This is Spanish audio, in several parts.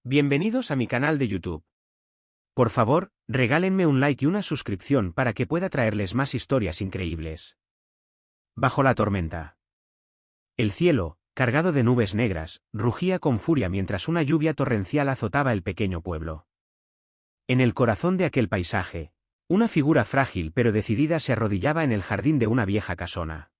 Bienvenidos a mi canal de YouTube. Por favor, regálenme un like y una suscripción para que pueda traerles más historias increíbles. Bajo la tormenta. El cielo, cargado de nubes negras, rugía con furia mientras una lluvia torrencial azotaba el pequeño pueblo. En el corazón de aquel paisaje, una figura frágil pero decidida se arrodillaba en el jardín de una vieja casona.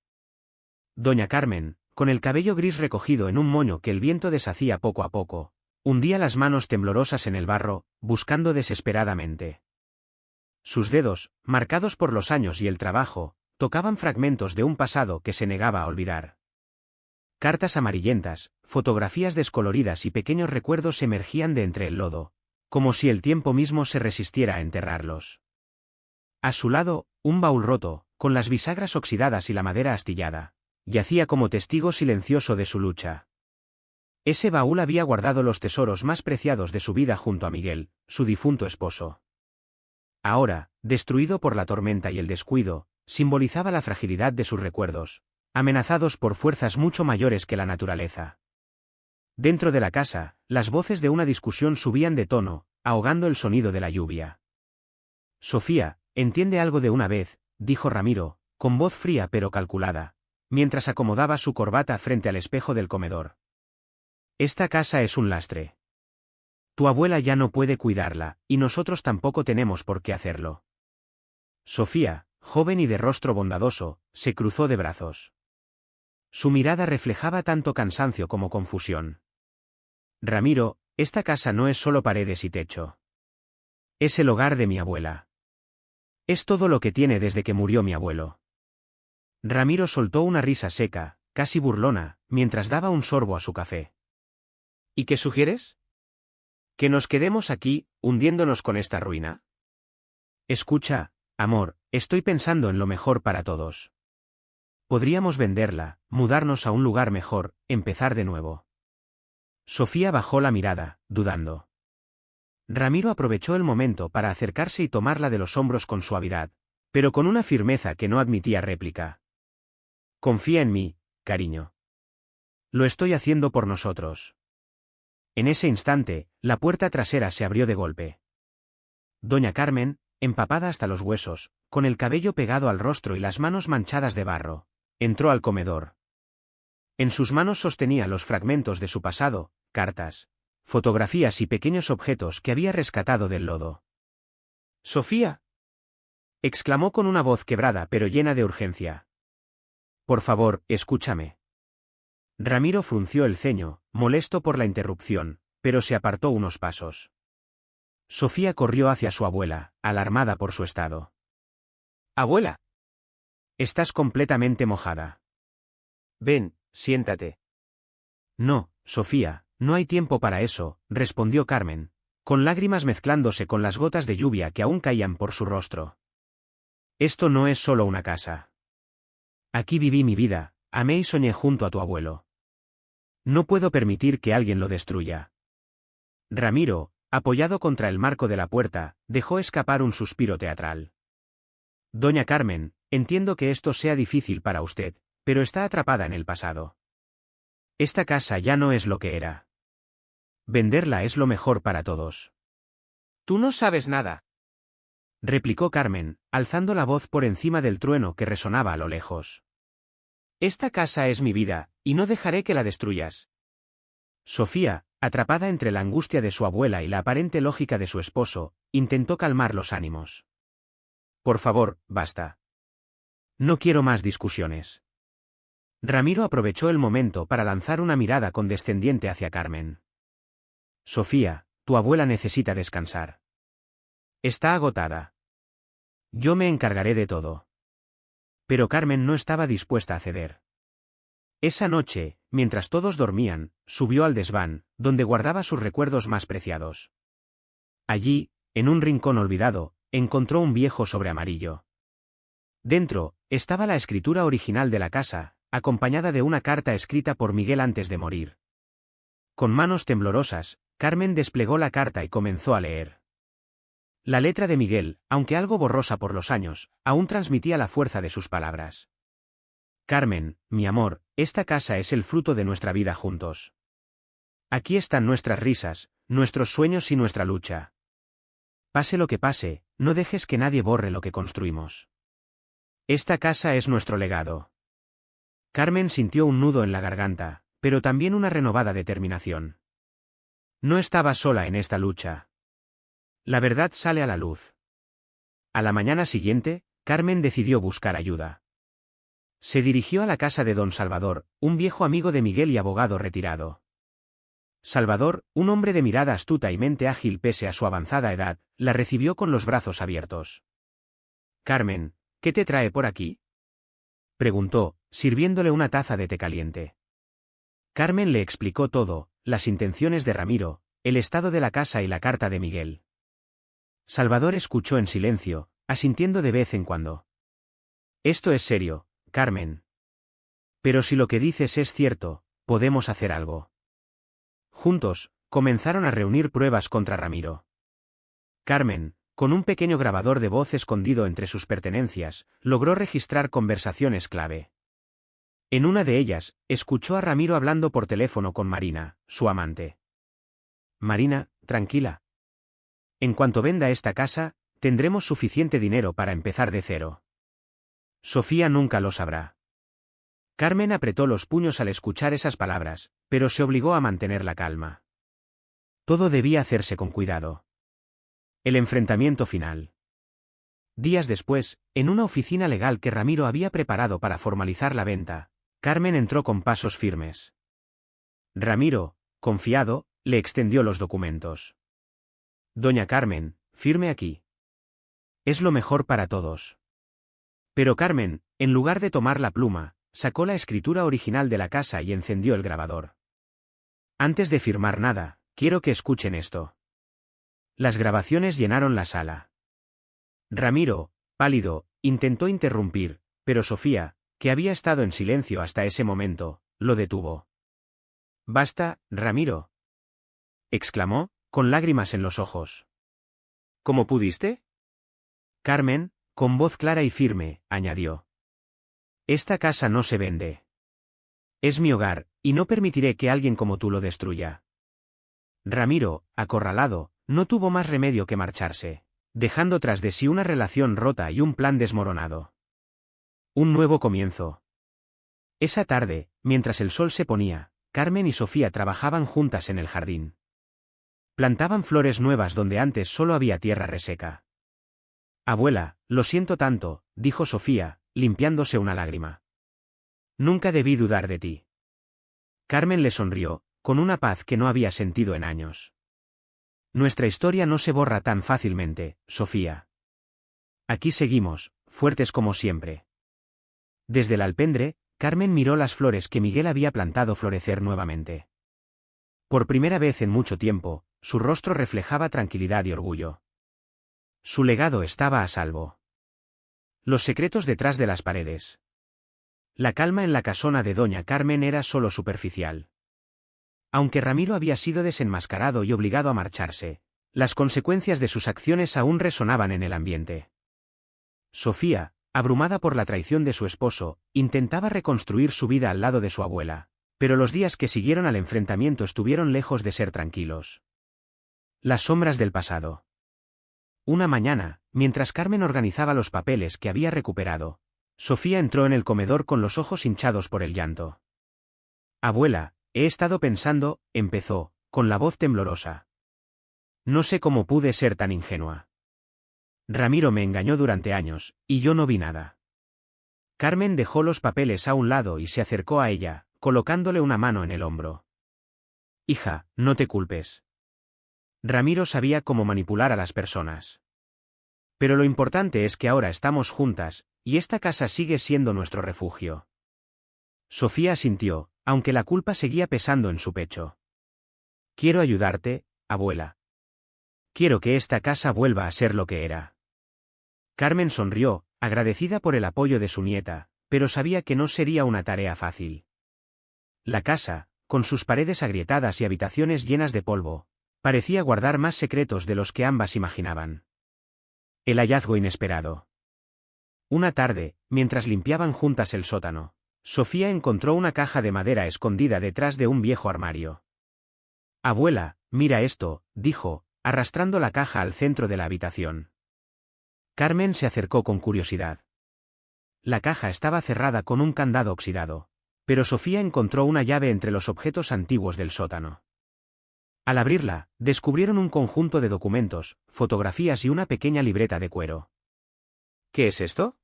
Doña Carmen, con el cabello gris recogido en un moño que el viento deshacía poco a poco, hundía las manos temblorosas en el barro, buscando desesperadamente. Sus dedos, marcados por los años y el trabajo, tocaban fragmentos de un pasado que se negaba a olvidar. Cartas amarillentas, fotografías descoloridas y pequeños recuerdos emergían de entre el lodo, como si el tiempo mismo se resistiera a enterrarlos. A su lado, un baúl roto, con las bisagras oxidadas y la madera astillada, yacía como testigo silencioso de su lucha. Ese baúl había guardado los tesoros más preciados de su vida junto a Miguel, su difunto esposo. Ahora, destruido por la tormenta y el descuido, simbolizaba la fragilidad de sus recuerdos, amenazados por fuerzas mucho mayores que la naturaleza. Dentro de la casa, las voces de una discusión subían de tono, ahogando el sonido de la lluvia. «Sofía, entiende algo de una vez», dijo Ramiro, con voz fría pero calculada, mientras acomodaba su corbata frente al espejo del comedor. «Esta casa es un lastre. Tu abuela ya no puede cuidarla, y nosotros tampoco tenemos por qué hacerlo». Sofía, joven y de rostro bondadoso, se cruzó de brazos. Su mirada reflejaba tanto cansancio como confusión. «Ramiro, esta casa no es solo paredes y techo. Es el hogar de mi abuela. Es todo lo que tiene desde que murió mi abuelo». Ramiro soltó una risa seca, casi burlona, mientras daba un sorbo a su café. «¿Y qué sugieres? ¿Que nos quedemos aquí, hundiéndonos con esta ruina?» «Escucha, amor, estoy pensando en lo mejor para todos. Podríamos venderla, mudarnos a un lugar mejor, empezar de nuevo». Sofía bajó la mirada, dudando. Ramiro aprovechó el momento para acercarse y tomarla de los hombros con suavidad, pero con una firmeza que no admitía réplica. «Confía en mí, cariño. Lo estoy haciendo por nosotros». En ese instante, la puerta trasera se abrió de golpe. Doña Carmen, empapada hasta los huesos, con el cabello pegado al rostro y las manos manchadas de barro, entró al comedor. En sus manos sostenía los fragmentos de su pasado, cartas, fotografías y pequeños objetos que había rescatado del lodo. «¡Sofía!», exclamó con una voz quebrada pero llena de urgencia. «Por favor, escúchame». Ramiro frunció el ceño, molesto por la interrupción, pero se apartó unos pasos. Sofía corrió hacia su abuela, alarmada por su estado. «Abuela. Estás completamente mojada. Ven, siéntate». «No, Sofía, no hay tiempo para eso», respondió Carmen, con lágrimas mezclándose con las gotas de lluvia que aún caían por su rostro. «Esto no es solo una casa. Aquí viví mi vida, amé y soñé junto a tu abuelo. No puedo permitir que alguien lo destruya». Ramiro, apoyado contra el marco de la puerta, dejó escapar un suspiro teatral. «Doña Carmen, entiendo que esto sea difícil para usted, pero está atrapada en el pasado. Esta casa ya no es lo que era. Venderla es lo mejor para todos». «Tú no sabes nada», replicó Carmen, alzando la voz por encima del trueno que resonaba a lo lejos. «Esta casa es mi vida, y no dejaré que la destruyas». Sofía, atrapada entre la angustia de su abuela y la aparente lógica de su esposo, intentó calmar los ánimos. «Por favor, basta. No quiero más discusiones». Ramiro aprovechó el momento para lanzar una mirada condescendiente hacia Carmen. «Sofía, tu abuela necesita descansar. Está agotada. Yo me encargaré de todo». Pero Carmen no estaba dispuesta a ceder. Esa noche, mientras todos dormían, subió al desván, donde guardaba sus recuerdos más preciados. Allí, en un rincón olvidado, encontró un viejo sobre amarillo. Dentro, estaba la escritura original de la casa, acompañada de una carta escrita por Miguel antes de morir. Con manos temblorosas, Carmen desplegó la carta y comenzó a leer. La letra de Miguel, aunque algo borrosa por los años, aún transmitía la fuerza de sus palabras. «Carmen, mi amor, esta casa es el fruto de nuestra vida juntos. Aquí están nuestras risas, nuestros sueños y nuestra lucha. Pase lo que pase, no dejes que nadie borre lo que construimos. Esta casa es nuestro legado. Carmen sintió un nudo en la garganta, pero también una renovada determinación. No estaba sola en esta lucha. La verdad sale a la luz. A la mañana siguiente, Carmen decidió buscar ayuda. Se dirigió a la casa de don Salvador, un viejo amigo de Miguel y abogado retirado. Salvador, un hombre de mirada astuta y mente ágil pese a su avanzada edad, la recibió con los brazos abiertos. «Carmen, ¿qué te trae por aquí?», preguntó, sirviéndole una taza de té caliente. Carmen le explicó todo, las intenciones de Ramiro, el estado de la casa y la carta de Miguel. Salvador escuchó en silencio, asintiendo de vez en cuando. «Esto es serio, Carmen. Pero si lo que dices es cierto, podemos hacer algo». Juntos, comenzaron a reunir pruebas contra Ramiro. Carmen, con un pequeño grabador de voz escondido entre sus pertenencias, logró registrar conversaciones clave. En una de ellas, escuchó a Ramiro hablando por teléfono con Marina, su amante. «Marina, tranquila. En cuanto venda esta casa, tendremos suficiente dinero para empezar de cero. Sofía nunca lo sabrá». Carmen apretó los puños al escuchar esas palabras, pero se obligó a mantener la calma. Todo debía hacerse con cuidado. El enfrentamiento final. Días después, en una oficina legal que Ramiro había preparado para formalizar la venta, Carmen entró con pasos firmes. Ramiro, confiado, le extendió los documentos. «Doña Carmen, firme aquí. Es lo mejor para todos». Pero Carmen, en lugar de tomar la pluma, sacó la escritura original de la casa y encendió el grabador. «Antes de firmar nada, quiero que escuchen esto». Las grabaciones llenaron la sala. Ramiro, pálido, intentó interrumpir, pero Sofía, que había estado en silencio hasta ese momento, lo detuvo. «Basta, Ramiro», exclamó, con lágrimas en los ojos. «¿Cómo pudiste?». Carmen, con voz clara y firme, añadió. «Esta casa no se vende. Es mi hogar, y no permitiré que alguien como tú lo destruya». Ramiro, acorralado, no tuvo más remedio que marcharse, dejando tras de sí una relación rota y un plan desmoronado. Un nuevo comienzo. Esa tarde, mientras el sol se ponía, Carmen y Sofía trabajaban juntas en el jardín. Plantaban flores nuevas donde antes solo había tierra reseca. «Abuela, lo siento tanto», dijo Sofía, limpiándose una lágrima. «Nunca debí dudar de ti». Carmen le sonrió, con una paz que no había sentido en años. «Nuestra historia no se borra tan fácilmente, Sofía. Aquí seguimos, fuertes como siempre». Desde el alpendre, Carmen miró las flores que Miguel había plantado florecer nuevamente. Por primera vez en mucho tiempo, su rostro reflejaba tranquilidad y orgullo. Su legado estaba a salvo. Los secretos detrás de las paredes. La calma en la casona de doña Carmen era solo superficial. Aunque Ramiro había sido desenmascarado y obligado a marcharse, las consecuencias de sus acciones aún resonaban en el ambiente. Sofía, abrumada por la traición de su esposo, intentaba reconstruir su vida al lado de su abuela, pero los días que siguieron al enfrentamiento estuvieron lejos de ser tranquilos. Las sombras del pasado. Una mañana, mientras Carmen organizaba los papeles que había recuperado, Sofía entró en el comedor con los ojos hinchados por el llanto. «Abuela, he estado pensando», empezó, con la voz temblorosa. «No sé cómo pude ser tan ingenua. Ramiro me engañó durante años, y yo no vi nada». Carmen dejó los papeles a un lado y se acercó a ella, colocándole una mano en el hombro. «Hija, no te culpes. Ramiro sabía cómo manipular a las personas. Pero lo importante es que ahora estamos juntas, y esta casa sigue siendo nuestro refugio». Sofía asintió, aunque la culpa seguía pesando en su pecho. «Quiero ayudarte, abuela. Quiero que esta casa vuelva a ser lo que era». Carmen sonrió, agradecida por el apoyo de su nieta, pero sabía que no sería una tarea fácil. La casa, con sus paredes agrietadas y habitaciones llenas de polvo, parecía guardar más secretos de los que ambas imaginaban. El hallazgo inesperado. Una tarde, mientras limpiaban juntas el sótano, Sofía encontró una caja de madera escondida detrás de un viejo armario. Abuela, mira esto, dijo, arrastrando la caja al centro de la habitación. Carmen se acercó con curiosidad. La caja estaba cerrada con un candado oxidado, pero Sofía encontró una llave entre los objetos antiguos del sótano. Al abrirla, descubrieron un conjunto de documentos, fotografías y una pequeña libreta de cuero. ¿Qué es esto?,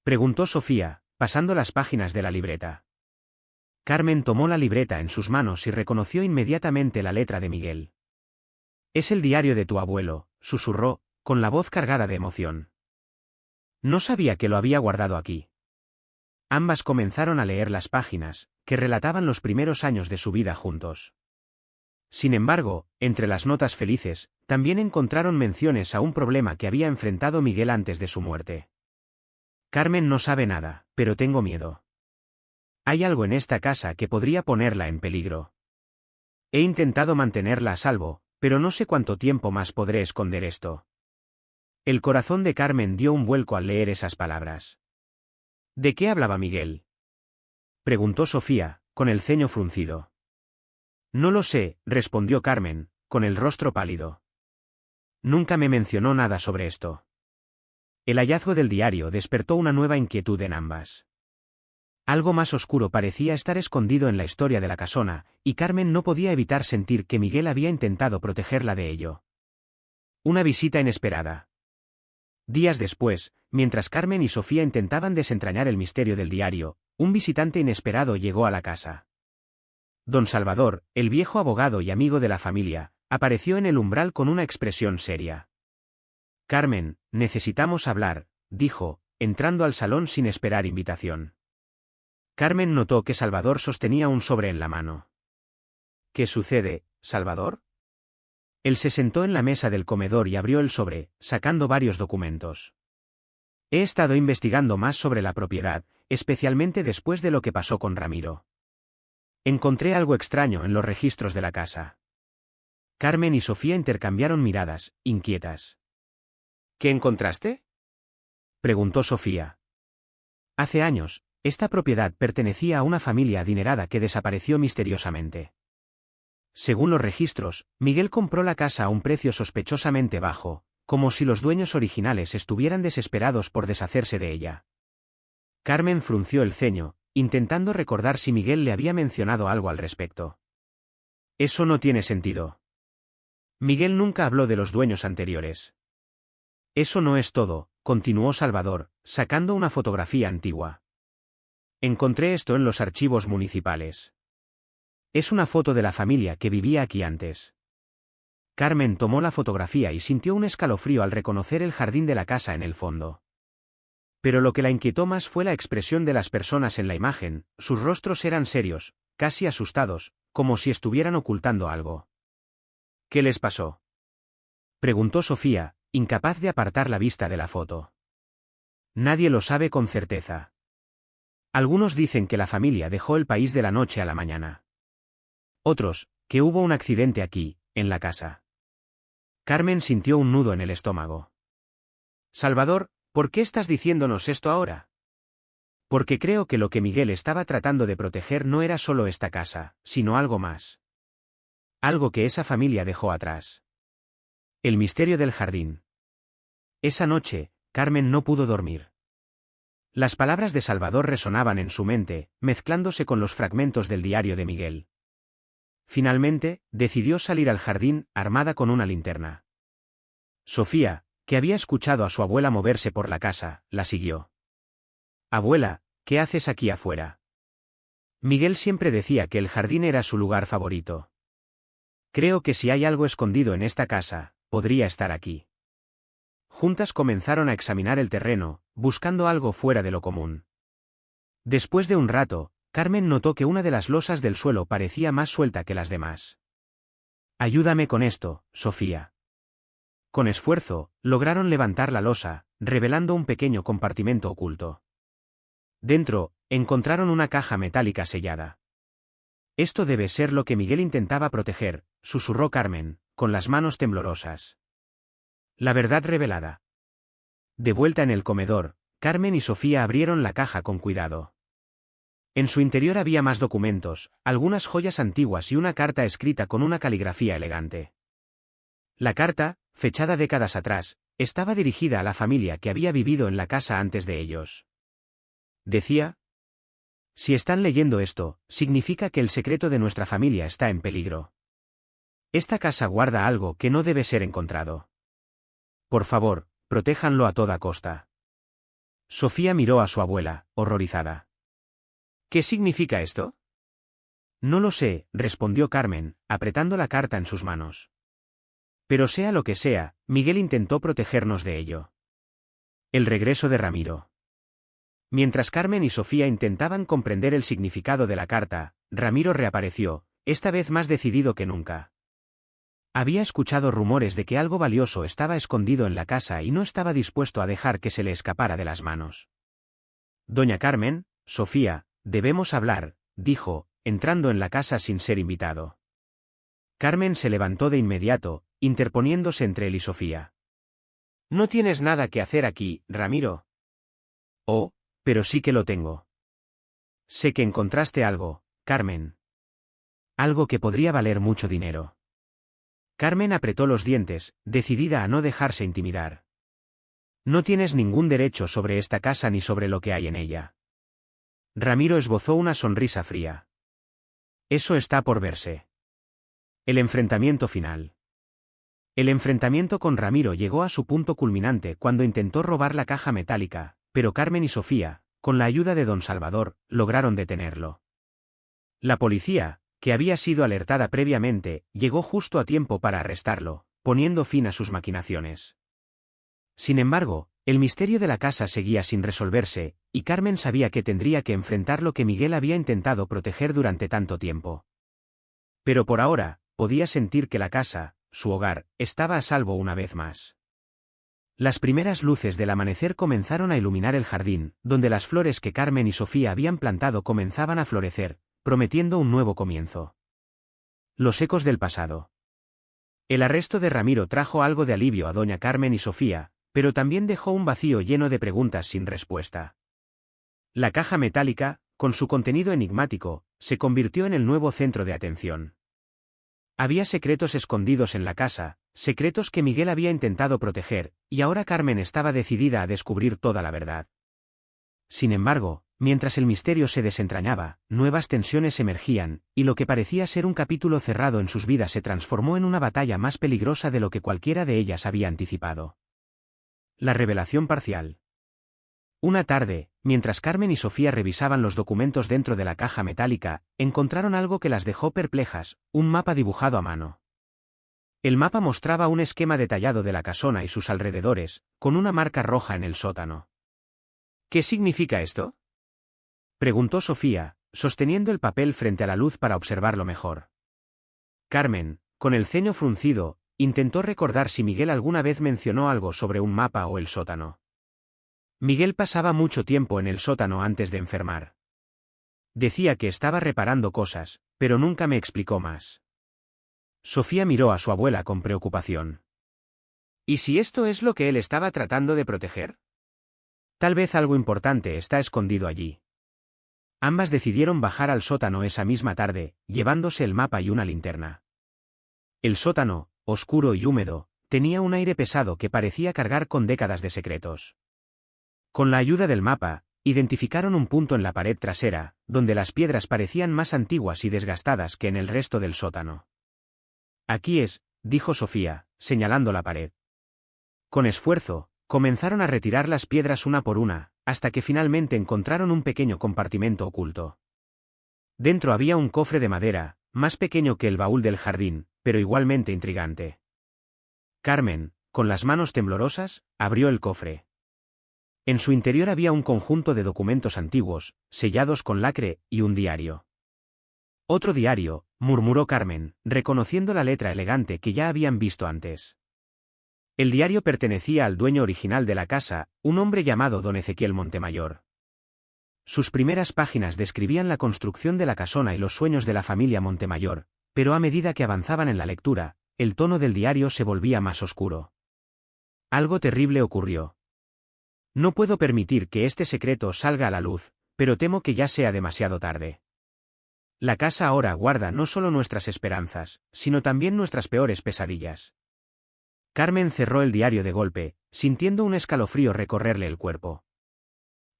preguntó Sofía, pasando las páginas de la libreta. Carmen tomó la libreta en sus manos y reconoció inmediatamente la letra de Miguel. «Es el diario de tu abuelo», susurró, con la voz cargada de emoción. No sabía que lo había guardado aquí. Ambas comenzaron a leer las páginas, que relataban los primeros años de su vida juntos. Sin embargo, entre las notas felices, también encontraron menciones a un problema que había enfrentado Miguel antes de su muerte. Carmen no sabe nada, pero tengo miedo. Hay algo en esta casa que podría ponerla en peligro. He intentado mantenerla a salvo, pero no sé cuánto tiempo más podré esconder esto. El corazón de Carmen dio un vuelco al leer esas palabras. ¿De qué hablaba Miguel?, preguntó Sofía, con el ceño fruncido. No lo sé, respondió Carmen, con el rostro pálido. Nunca me mencionó nada sobre esto. El hallazgo del diario despertó una nueva inquietud en ambas. Algo más oscuro parecía estar escondido en la historia de la casona, y Carmen no podía evitar sentir que Miguel había intentado protegerla de ello. Una visita inesperada. Días después, mientras Carmen y Sofía intentaban desentrañar el misterio del diario, un visitante inesperado llegó a la casa. Don Salvador, el viejo abogado y amigo de la familia, apareció en el umbral con una expresión seria. «Carmen, necesitamos hablar», dijo, entrando al salón sin esperar invitación. Carmen notó que Salvador sostenía un sobre en la mano. «¿Qué sucede, Salvador?». Él se sentó en la mesa del comedor y abrió el sobre, sacando varios documentos. «He estado investigando más sobre la propiedad, especialmente después de lo que pasó con Ramiro. Encontré algo extraño en los registros de la casa». Carmen y Sofía intercambiaron miradas, inquietas. «¿Qué encontraste?», preguntó Sofía. Hace años, esta propiedad pertenecía a una familia adinerada que desapareció misteriosamente. Según los registros, Miguel compró la casa a un precio sospechosamente bajo, como si los dueños originales estuvieran desesperados por deshacerse de ella. Carmen frunció el ceño, intentando recordar si Miguel le había mencionado algo al respecto. «Eso no tiene sentido. Miguel nunca habló de los dueños anteriores». «Eso no es todo», continuó Salvador, sacando una fotografía antigua. «Encontré esto en los archivos municipales. Es una foto de la familia que vivía aquí antes». Carmen tomó la fotografía y sintió un escalofrío al reconocer el jardín de la casa en el fondo. Pero lo que la inquietó más fue la expresión de las personas en la imagen. Sus rostros eran serios, casi asustados, como si estuvieran ocultando algo. «¿Qué les pasó?», preguntó Sofía, incapaz de apartar la vista de la foto. «Nadie lo sabe con certeza. Algunos dicen que la familia dejó el país de la noche a la mañana. Otros, que hubo un accidente aquí, en la casa». Carmen sintió un nudo en el estómago. «Salvador, ¿por qué estás diciéndonos esto ahora?». «Porque creo que lo que Miguel estaba tratando de proteger no era solo esta casa, sino algo más. Algo que esa familia dejó atrás. El misterio del jardín». Esa noche, Carmen no pudo dormir. Las palabras de Salvador resonaban en su mente, mezclándose con los fragmentos del diario de Miguel. Finalmente, decidió salir al jardín, armada con una linterna. Sofía, que había escuchado a su abuela moverse por la casa, la siguió. «Abuela, ¿qué haces aquí afuera?». Miguel siempre decía que el jardín era su lugar favorito. «Creo que si hay algo escondido en esta casa, podría estar aquí». Juntas comenzaron a examinar el terreno, buscando algo fuera de lo común. Después de un rato, Carmen notó que una de las losas del suelo parecía más suelta que las demás. «Ayúdame con esto, Sofía». Con esfuerzo, lograron levantar la losa, revelando un pequeño compartimento oculto. Dentro, encontraron una caja metálica sellada. «Esto debe ser lo que Miguel intentaba proteger», susurró Carmen, con las manos temblorosas. La verdad revelada. De vuelta en el comedor, Carmen y Sofía abrieron la caja con cuidado. En su interior había más documentos, algunas joyas antiguas y una carta escrita con una caligrafía elegante. La carta, fechada décadas atrás, estaba dirigida a la familia que había vivido en la casa antes de ellos. Decía: si están leyendo esto, significa que el secreto de nuestra familia está en peligro. Esta casa guarda algo que no debe ser encontrado. Por favor, protéjanlo a toda costa. Sofía miró a su abuela, horrorizada. ¿Qué significa esto? No lo sé, respondió Carmen, apretando la carta en sus manos. Pero sea lo que sea, Miguel intentó protegernos de ello. El regreso de Ramiro. Mientras Carmen y Sofía intentaban comprender el significado de la carta, Ramiro reapareció, esta vez más decidido que nunca. Había escuchado rumores de que algo valioso estaba escondido en la casa y no estaba dispuesto a dejar que se le escapara de las manos. Doña Carmen, Sofía, debemos hablar, dijo, entrando en la casa sin ser invitado. Carmen se levantó de inmediato, interponiéndose entre él y Sofía. No tienes nada que hacer aquí, Ramiro. Oh, pero sí que lo tengo. Sé que encontraste algo, Carmen. Algo que podría valer mucho dinero. Carmen apretó los dientes, decidida a no dejarse intimidar. No tienes ningún derecho sobre esta casa ni sobre lo que hay en ella. Ramiro esbozó una sonrisa fría. Eso está por verse. El enfrentamiento final. El enfrentamiento con Ramiro llegó a su punto culminante cuando intentó robar la caja metálica, pero Carmen y Sofía, con la ayuda de don Salvador, lograron detenerlo. La policía, que había sido alertada previamente, llegó justo a tiempo para arrestarlo, poniendo fin a sus maquinaciones. Sin embargo, el misterio de la casa seguía sin resolverse, y Carmen sabía que tendría que enfrentar lo que Miguel había intentado proteger durante tanto tiempo. Pero por ahora, podía sentir que la casa, su hogar, estaba a salvo una vez más. Las primeras luces del amanecer comenzaron a iluminar el jardín, donde las flores que Carmen y Sofía habían plantado comenzaban a florecer, prometiendo un nuevo comienzo. Los ecos del pasado. El arresto de Ramiro trajo algo de alivio a doña Carmen y Sofía, pero también dejó un vacío lleno de preguntas sin respuesta. La caja metálica, con su contenido enigmático, se convirtió en el nuevo centro de atención. Había secretos escondidos en la casa, secretos que Miguel había intentado proteger, y ahora Carmen estaba decidida a descubrir toda la verdad. Sin embargo, mientras el misterio se desentrañaba, nuevas tensiones emergían, y lo que parecía ser un capítulo cerrado en sus vidas se transformó en una batalla más peligrosa de lo que cualquiera de ellas había anticipado. La revelación parcial. Una tarde, mientras Carmen y Sofía revisaban los documentos dentro de la caja metálica, encontraron algo que las dejó perplejas, un mapa dibujado a mano. El mapa mostraba un esquema detallado de la casona y sus alrededores, con una marca roja en el sótano. ¿Qué significa esto?, preguntó Sofía, sosteniendo el papel frente a la luz para observarlo mejor. Carmen, con el ceño fruncido, intentó recordar si Miguel alguna vez mencionó algo sobre un mapa o el sótano. Miguel pasaba mucho tiempo en el sótano antes de enfermar. Decía que estaba reparando cosas, pero nunca me explicó más. Sofía miró a su abuela con preocupación. ¿Y si esto es lo que él estaba tratando de proteger? Tal vez algo importante está escondido allí. Ambas decidieron bajar al sótano esa misma tarde, llevándose el mapa y una linterna. El sótano, oscuro y húmedo, tenía un aire pesado que parecía cargar con décadas de secretos. Con la ayuda del mapa, identificaron un punto en la pared trasera, donde las piedras parecían más antiguas y desgastadas que en el resto del sótano. Aquí es, dijo Sofía, señalando la pared. Con esfuerzo, comenzaron a retirar las piedras una por una, hasta que finalmente encontraron un pequeño compartimento oculto. Dentro había un cofre de madera, más pequeño que el baúl del jardín, pero igualmente intrigante. Carmen, con las manos temblorosas, abrió el cofre. En su interior había un conjunto de documentos antiguos, sellados con lacre, y un diario. Otro diario, murmuró Carmen, reconociendo la letra elegante que ya habían visto antes. El diario pertenecía al dueño original de la casa, un hombre llamado don Ezequiel Montemayor. Sus primeras páginas describían la construcción de la casona y los sueños de la familia Montemayor, pero a medida que avanzaban en la lectura, el tono del diario se volvía más oscuro. Algo terrible ocurrió. No puedo permitir que este secreto salga a la luz, pero temo que ya sea demasiado tarde. La casa ahora guarda no solo nuestras esperanzas, sino también nuestras peores pesadillas. Carmen cerró el diario de golpe, sintiendo un escalofrío recorrerle el cuerpo.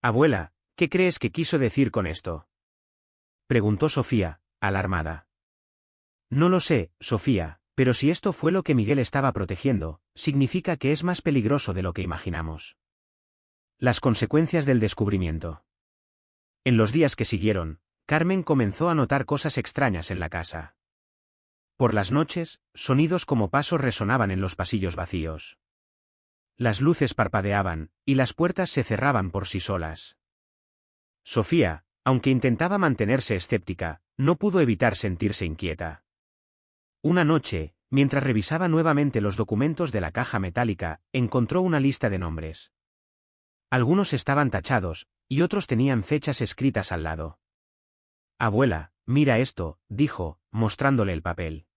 Abuela, ¿qué crees que quiso decir con esto?, preguntó Sofía, alarmada. No lo sé, Sofía, pero si esto fue lo que Miguel estaba protegiendo, significa que es más peligroso de lo que imaginamos. Las consecuencias del descubrimiento. En los días que siguieron, Carmen comenzó a notar cosas extrañas en la casa. Por las noches, sonidos como pasos resonaban en los pasillos vacíos. Las luces parpadeaban, y las puertas se cerraban por sí solas. Sofía, aunque intentaba mantenerse escéptica, no pudo evitar sentirse inquieta. Una noche, mientras revisaba nuevamente los documentos de la caja metálica, encontró una lista de nombres. Algunos estaban tachados, y otros tenían fechas escritas al lado. Abuela, mira esto, dijo, mostrándole el papel.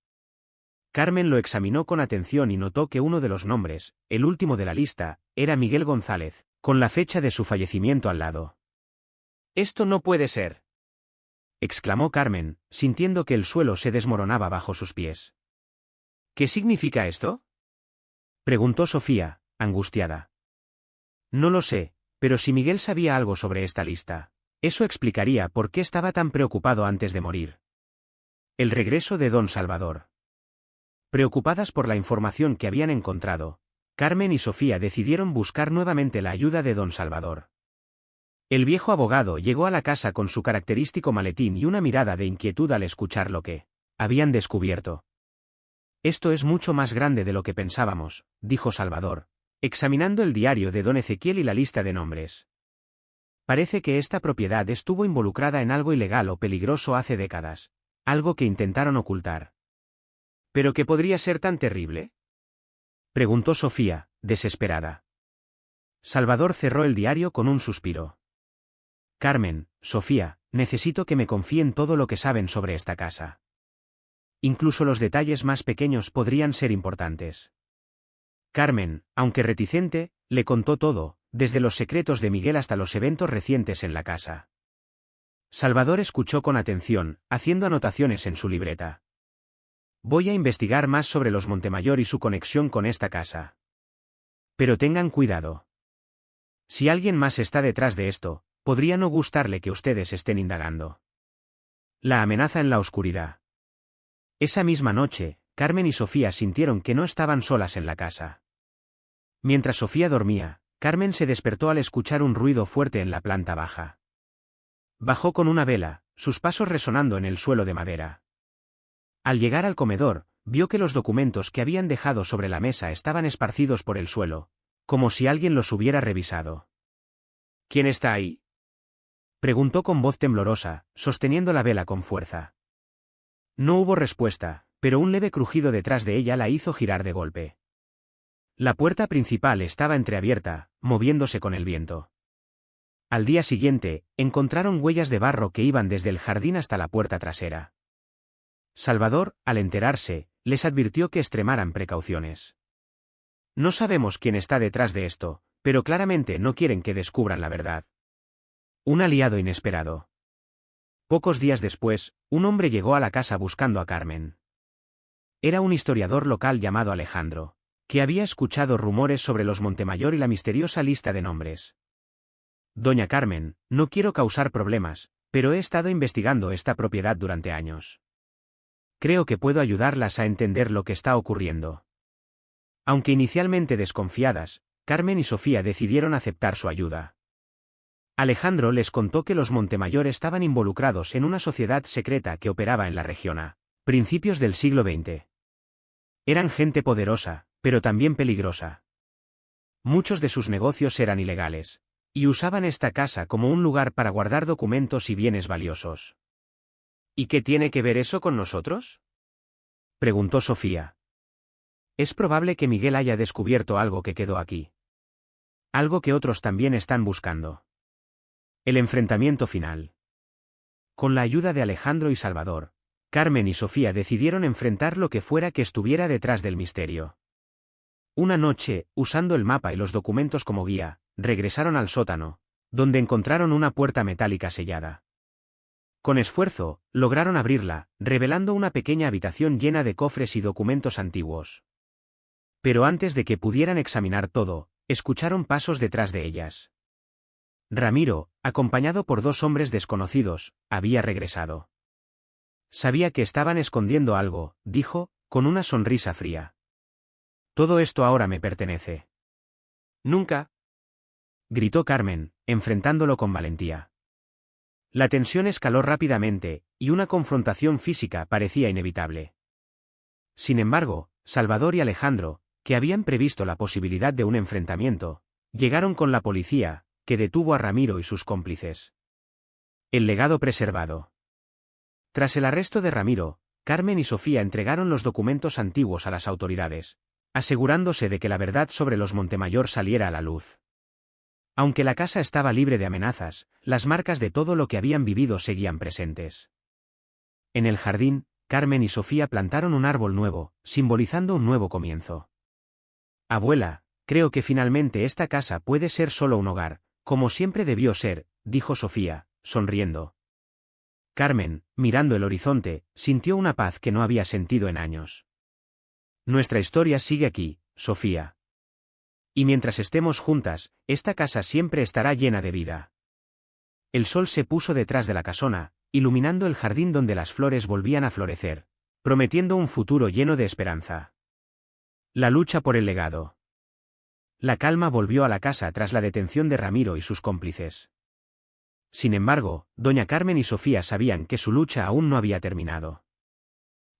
Carmen lo examinó con atención y notó que uno de los nombres, el último de la lista, era Miguel González, con la fecha de su fallecimiento al lado. «Esto no puede ser», exclamó Carmen, sintiendo que el suelo se desmoronaba bajo sus pies. «¿Qué significa esto?», preguntó Sofía, angustiada. «No lo sé, pero si Miguel sabía algo sobre esta lista, eso explicaría por qué estaba tan preocupado antes de morir». El regreso de don Salvador. Preocupadas por la información que habían encontrado, Carmen y Sofía decidieron buscar nuevamente la ayuda de don Salvador. El viejo abogado llegó a la casa con su característico maletín y una mirada de inquietud al escuchar lo que habían descubierto. «Esto es mucho más grande de lo que pensábamos», dijo Salvador, examinando el diario de don Ezequiel y la lista de nombres. «Parece que esta propiedad estuvo involucrada en algo ilegal o peligroso hace décadas, algo que intentaron ocultar». «¿Pero qué podría ser tan terrible?», preguntó Sofía, desesperada. Salvador cerró el diario con un suspiro. «Carmen, Sofía, necesito que me confíen todo lo que saben sobre esta casa. Incluso los detalles más pequeños podrían ser importantes». Carmen, aunque reticente, le contó todo, desde los secretos de Miguel hasta los eventos recientes en la casa. Salvador escuchó con atención, haciendo anotaciones en su libreta. «Voy a investigar más sobre los Montemayor y su conexión con esta casa. Pero tengan cuidado. Si alguien más está detrás de esto, podría no gustarle que ustedes estén indagando». La amenaza en la oscuridad. Esa misma noche, Carmen y Sofía sintieron que no estaban solas en la casa. Mientras Sofía dormía, Carmen se despertó al escuchar un ruido fuerte en la planta baja. Bajó con una vela, sus pasos resonando en el suelo de madera. Al llegar al comedor, vio que los documentos que habían dejado sobre la mesa estaban esparcidos por el suelo, como si alguien los hubiera revisado. «¿Quién está ahí?», preguntó con voz temblorosa, sosteniendo la vela con fuerza. No hubo respuesta, pero un leve crujido detrás de ella la hizo girar de golpe. La puerta principal estaba entreabierta, moviéndose con el viento. Al día siguiente, encontraron huellas de barro que iban desde el jardín hasta la puerta trasera. Salvador, al enterarse, les advirtió que extremaran precauciones. «No sabemos quién está detrás de esto, pero claramente no quieren que descubran la verdad». Un aliado inesperado. Pocos días después, un hombre llegó a la casa buscando a Carmen. Era un historiador local llamado Alejandro, que había escuchado rumores sobre los Montemayor y la misteriosa lista de nombres. «Doña Carmen, no quiero causar problemas, pero he estado investigando esta propiedad durante años. Creo que puedo ayudarlas a entender lo que está ocurriendo». Aunque inicialmente desconfiadas, Carmen y Sofía decidieron aceptar su ayuda. Alejandro les contó que los Montemayor estaban involucrados en una sociedad secreta que operaba en la región a principios del siglo XX. Eran gente poderosa, pero también peligrosa. Muchos de sus negocios eran ilegales, y usaban esta casa como un lugar para guardar documentos y bienes valiosos. «¿Y qué tiene que ver eso con nosotros?», preguntó Sofía. «Es probable que Miguel haya descubierto algo que quedó aquí. Algo que otros también están buscando». El enfrentamiento final. Con la ayuda de Alejandro y Salvador, Carmen y Sofía decidieron enfrentar lo que fuera que estuviera detrás del misterio. Una noche, usando el mapa y los documentos como guía, regresaron al sótano, donde encontraron una puerta metálica sellada. Con esfuerzo, lograron abrirla, revelando una pequeña habitación llena de cofres y documentos antiguos. Pero antes de que pudieran examinar todo, escucharon pasos detrás de ellas. Ramiro, acompañado por 2 hombres desconocidos, había regresado. Sabía que estaban escondiendo algo, dijo, con una sonrisa fría. Todo esto ahora me pertenece. Nunca, gritó Carmen, enfrentándolo con valentía. La tensión escaló rápidamente, y una confrontación física parecía inevitable. Sin embargo, Salvador y Alejandro, que habían previsto la posibilidad de un enfrentamiento, llegaron con la policía, que detuvo a Ramiro y sus cómplices. El legado preservado. Tras el arresto de Ramiro, Carmen y Sofía entregaron los documentos antiguos a las autoridades, asegurándose de que la verdad sobre los Montemayor saliera a la luz. Aunque la casa estaba libre de amenazas, las marcas de todo lo que habían vivido seguían presentes. En el jardín, Carmen y Sofía plantaron un árbol nuevo, simbolizando un nuevo comienzo. Abuela, creo que finalmente esta casa puede ser solo un hogar, como siempre debió ser, dijo Sofía, sonriendo. Carmen, mirando el horizonte, sintió una paz que no había sentido en años. Nuestra historia sigue aquí, Sofía. Y mientras estemos juntas, esta casa siempre estará llena de vida. El sol se puso detrás de la casona, iluminando el jardín donde las flores volvían a florecer, prometiendo un futuro lleno de esperanza. La lucha por el legado. La calma volvió a la casa tras la detención de Ramiro y sus cómplices. Sin embargo, doña Carmen y Sofía sabían que su lucha aún no había terminado.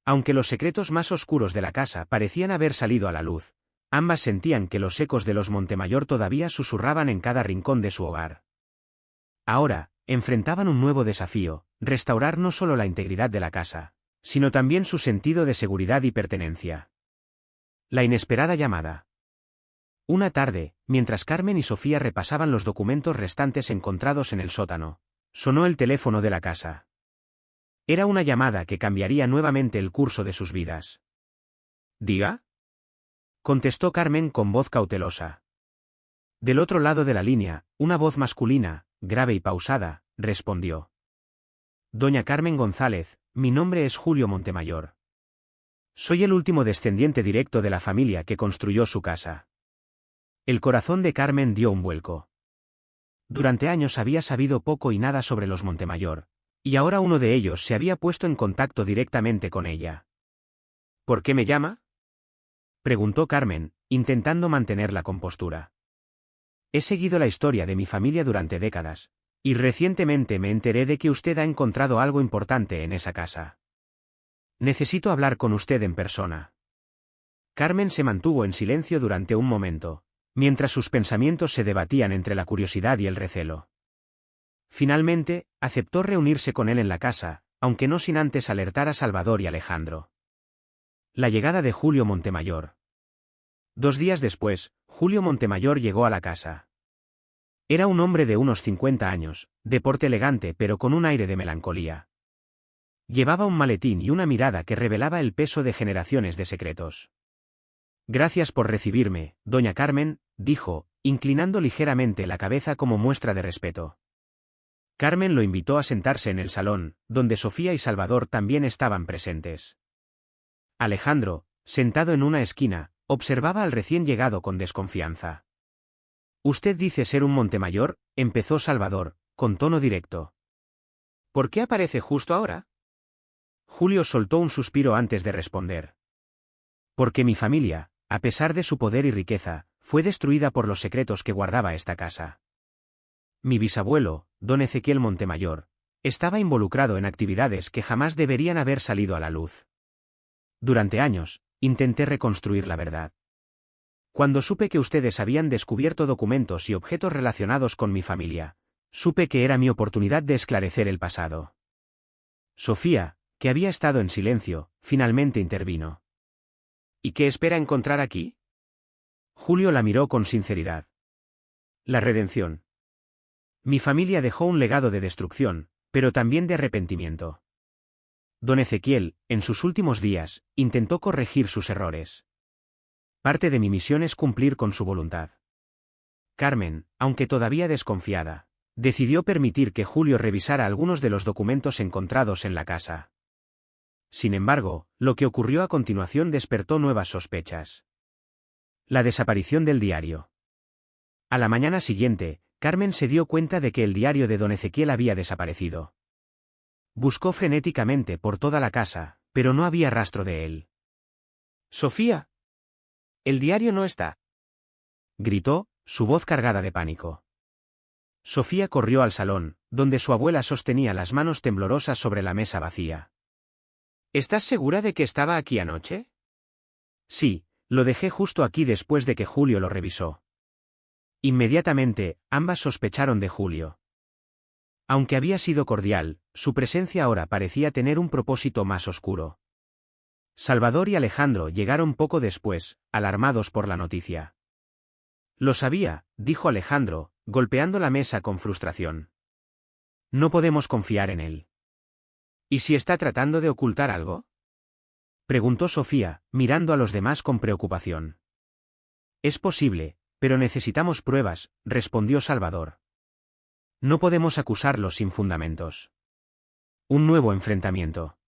Aunque los secretos más oscuros de la casa parecían haber salido a la luz, ambas sentían que los ecos de los Montemayor todavía susurraban en cada rincón de su hogar. Ahora, enfrentaban un nuevo desafío, restaurar no solo la integridad de la casa, sino también su sentido de seguridad y pertenencia. La inesperada llamada. Una tarde, mientras Carmen y Sofía repasaban los documentos restantes encontrados en el sótano, sonó el teléfono de la casa. Era una llamada que cambiaría nuevamente el curso de sus vidas. ¿Diga? Contestó Carmen con voz cautelosa. Del otro lado de la línea, una voz masculina, grave y pausada, respondió. Doña Carmen González, mi nombre es Julio Montemayor. Soy el último descendiente directo de la familia que construyó su casa. El corazón de Carmen dio un vuelco. Durante años había sabido poco y nada sobre los Montemayor, y ahora uno de ellos se había puesto en contacto directamente con ella. ¿Por qué me llama?, preguntó Carmen, intentando mantener la compostura. He seguido la historia de mi familia durante décadas, y recientemente me enteré de que usted ha encontrado algo importante en esa casa. Necesito hablar con usted en persona. Carmen se mantuvo en silencio durante un momento, mientras sus pensamientos se debatían entre la curiosidad y el recelo. Finalmente, aceptó reunirse con él en la casa, aunque no sin antes alertar a Salvador y Alejandro. La llegada de Julio Montemayor. 2 días después, Julio Montemayor llegó a la casa. Era un hombre de unos 50 años, de porte elegante pero con un aire de melancolía. Llevaba un maletín y una mirada que revelaba el peso de generaciones de secretos. Gracias por recibirme, doña Carmen, dijo, inclinando ligeramente la cabeza como muestra de respeto. Carmen lo invitó a sentarse en el salón, donde Sofía y Salvador también estaban presentes. Alejandro, sentado en una esquina, observaba al recién llegado con desconfianza. Usted dice ser un Montemayor, empezó Salvador, con tono directo. ¿Por qué aparece justo ahora? Julio soltó un suspiro antes de responder. Porque mi familia, a pesar de su poder y riqueza, fue destruida por los secretos que guardaba esta casa. Mi bisabuelo, don Ezequiel Montemayor, estaba involucrado en actividades que jamás deberían haber salido a la luz. Durante años, intenté reconstruir la verdad. Cuando supe que ustedes habían descubierto documentos y objetos relacionados con mi familia, supe que era mi oportunidad de esclarecer el pasado. Sofía, que había estado en silencio, finalmente intervino. ¿Y qué espera encontrar aquí? Julio la miró con sinceridad. La redención. Mi familia dejó un legado de destrucción, pero también de arrepentimiento. Don Ezequiel, en sus últimos días, intentó corregir sus errores. Parte de mi misión es cumplir con su voluntad. Carmen, aunque todavía desconfiada, decidió permitir que Julio revisara algunos de los documentos encontrados en la casa. Sin embargo, lo que ocurrió a continuación despertó nuevas sospechas. La desaparición del diario. A la mañana siguiente, Carmen se dio cuenta de que el diario de don Ezequiel había desaparecido. Buscó frenéticamente por toda la casa, pero no había rastro de él. «Sofía. El diario no está», gritó, su voz cargada de pánico. Sofía corrió al salón, donde su abuela sostenía las manos temblorosas sobre la mesa vacía. «¿Estás segura de que estaba aquí anoche?» «Sí, lo dejé justo aquí después de que Julio lo revisó». Inmediatamente, ambas sospecharon de Julio. Aunque había sido cordial, su presencia ahora parecía tener un propósito más oscuro. Salvador y Alejandro llegaron poco después, alarmados por la noticia. «Lo sabía», dijo Alejandro, golpeando la mesa con frustración. «No podemos confiar en él». «¿Y si está tratando de ocultar algo?», preguntó Sofía, mirando a los demás con preocupación. «Es posible, pero necesitamos pruebas», respondió Salvador. «No podemos acusarlo sin fundamentos». Un nuevo enfrentamiento.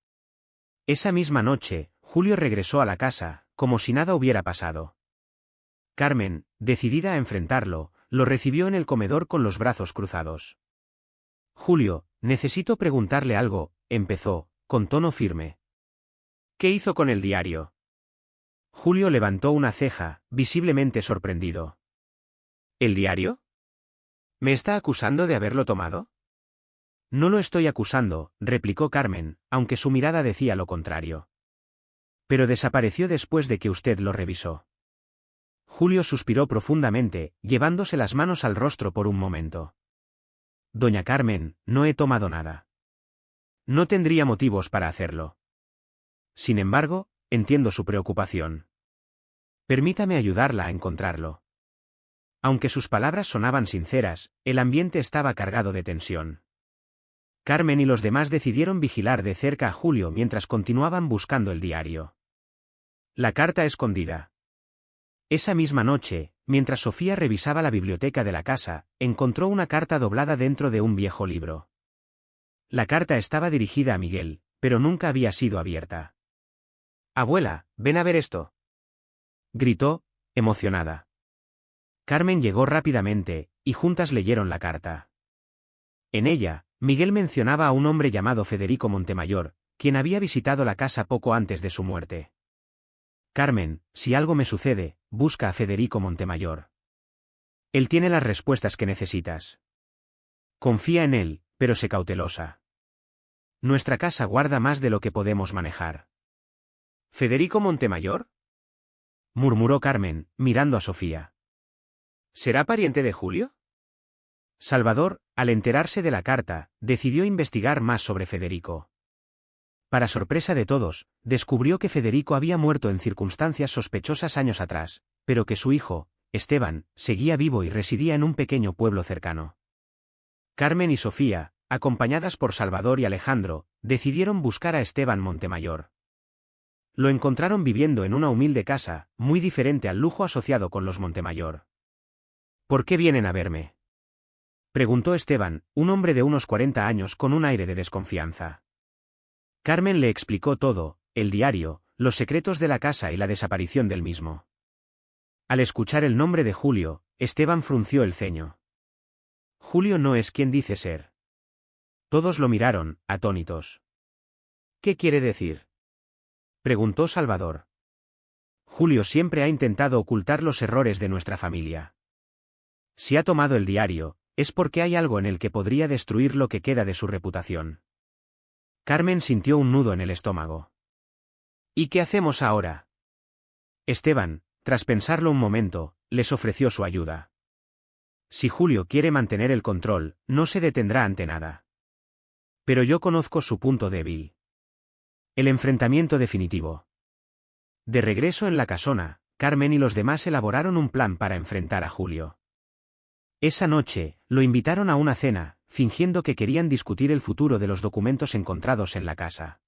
Esa misma noche, Julio regresó a la casa, como si nada hubiera pasado. Carmen, decidida a enfrentarlo, lo recibió en el comedor con los brazos cruzados. «Julio, necesito preguntarle algo», empezó, con tono firme. «¿Qué hizo con el diario?». Julio levantó una ceja, visiblemente sorprendido. «¿El diario? ¿Me está acusando de haberlo tomado?». «No lo estoy acusando», replicó Carmen, aunque su mirada decía lo contrario. «Pero desapareció después de que usted lo revisó». Julio suspiró profundamente, llevándose las manos al rostro por un momento. «Doña Carmen, no he tomado nada. No tendría motivos para hacerlo. Sin embargo, entiendo su preocupación. Permítame ayudarla a encontrarlo». Aunque sus palabras sonaban sinceras, el ambiente estaba cargado de tensión. Carmen y los demás decidieron vigilar de cerca a Julio mientras continuaban buscando el diario. La carta escondida. Esa misma noche, mientras Sofía revisaba la biblioteca de la casa, encontró una carta doblada dentro de un viejo libro. La carta estaba dirigida a Miguel, pero nunca había sido abierta. «Abuela, ven a ver esto», gritó, emocionada. Carmen llegó rápidamente, y juntas leyeron la carta. En ella, Miguel mencionaba a un hombre llamado Federico Montemayor, quien había visitado la casa poco antes de su muerte. «Carmen, si algo me sucede, busca a Federico Montemayor. Él tiene las respuestas que necesitas. Confía en él, pero sé cautelosa. Nuestra casa guarda más de lo que podemos manejar». «¿Federico Montemayor?», murmuró Carmen, mirando a Sofía. «¿Será pariente de Julio?». Salvador, al enterarse de la carta, decidió investigar más sobre Federico. Para sorpresa de todos, descubrió que Federico había muerto en circunstancias sospechosas años atrás, pero que su hijo, Esteban, seguía vivo y residía en un pequeño pueblo cercano. Carmen y Sofía, acompañadas por Salvador y Alejandro, decidieron buscar a Esteban Montemayor. Lo encontraron viviendo en una humilde casa, muy diferente al lujo asociado con los Montemayor. «¿Por qué vienen a verme?», preguntó Esteban, un hombre de unos 40 años con un aire de desconfianza. Carmen le explicó todo, el diario, los secretos de la casa y la desaparición del mismo. Al escuchar el nombre de Julio, Esteban frunció el ceño. «Julio no es quien dice ser». Todos lo miraron, atónitos. «¿Qué quiere decir?», preguntó Salvador. «Julio siempre ha intentado ocultar los errores de nuestra familia. Si ha tomado el diario, es porque hay algo en el que podría destruir lo que queda de su reputación». Carmen sintió un nudo en el estómago. «¿Y qué hacemos ahora?». Esteban, tras pensarlo un momento, les ofreció su ayuda. «Si Julio quiere mantener el control, no se detendrá ante nada. Pero yo conozco su punto débil. El enfrentamiento definitivo». De regreso en la casona, Carmen y los demás elaboraron un plan para enfrentar a Julio. Esa noche, lo invitaron a una cena, fingiendo que querían discutir el futuro de los documentos encontrados en la casa.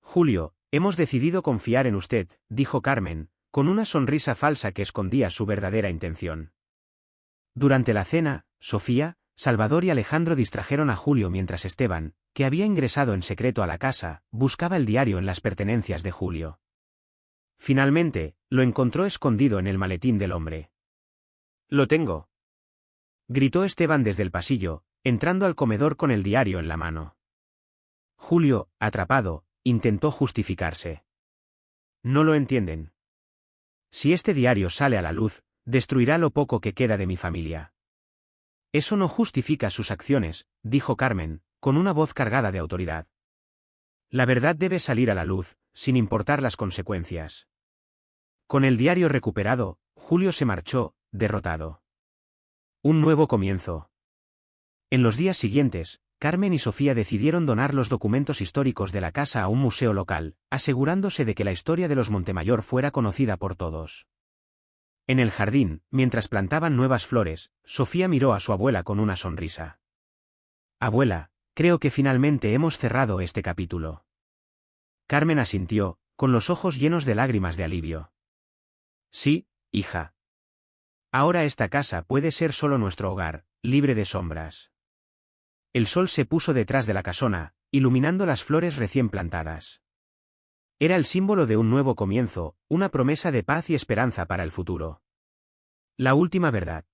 «Julio, hemos decidido confiar en usted», dijo Carmen, con una sonrisa falsa que escondía su verdadera intención. Durante la cena, Sofía, Salvador y Alejandro distrajeron a Julio mientras Esteban, que había ingresado en secreto a la casa, buscaba el diario en las pertenencias de Julio. Finalmente, lo encontró escondido en el maletín del hombre. «Lo tengo», gritó Esteban desde el pasillo, entrando al comedor con el diario en la mano. Julio, atrapado, intentó justificarse. «No lo entienden. Si este diario sale a la luz, destruirá lo poco que queda de mi familia». «Eso no justifica sus acciones», dijo Carmen, con una voz cargada de autoridad. «La verdad debe salir a la luz, sin importar las consecuencias». Con el diario recuperado, Julio se marchó, derrotado. Un nuevo comienzo. En los días siguientes, Carmen y Sofía decidieron donar los documentos históricos de la casa a un museo local, asegurándose de que la historia de los Montemayor fuera conocida por todos. En el jardín, mientras plantaban nuevas flores, Sofía miró a su abuela con una sonrisa. «Abuela, creo que finalmente hemos cerrado este capítulo». Carmen asintió, con los ojos llenos de lágrimas de alivio. «Sí, hija. Ahora esta casa puede ser solo nuestro hogar, libre de sombras». El sol se puso detrás de la casona, iluminando las flores recién plantadas. Era el símbolo de un nuevo comienzo, una promesa de paz y esperanza para el futuro. La última verdad.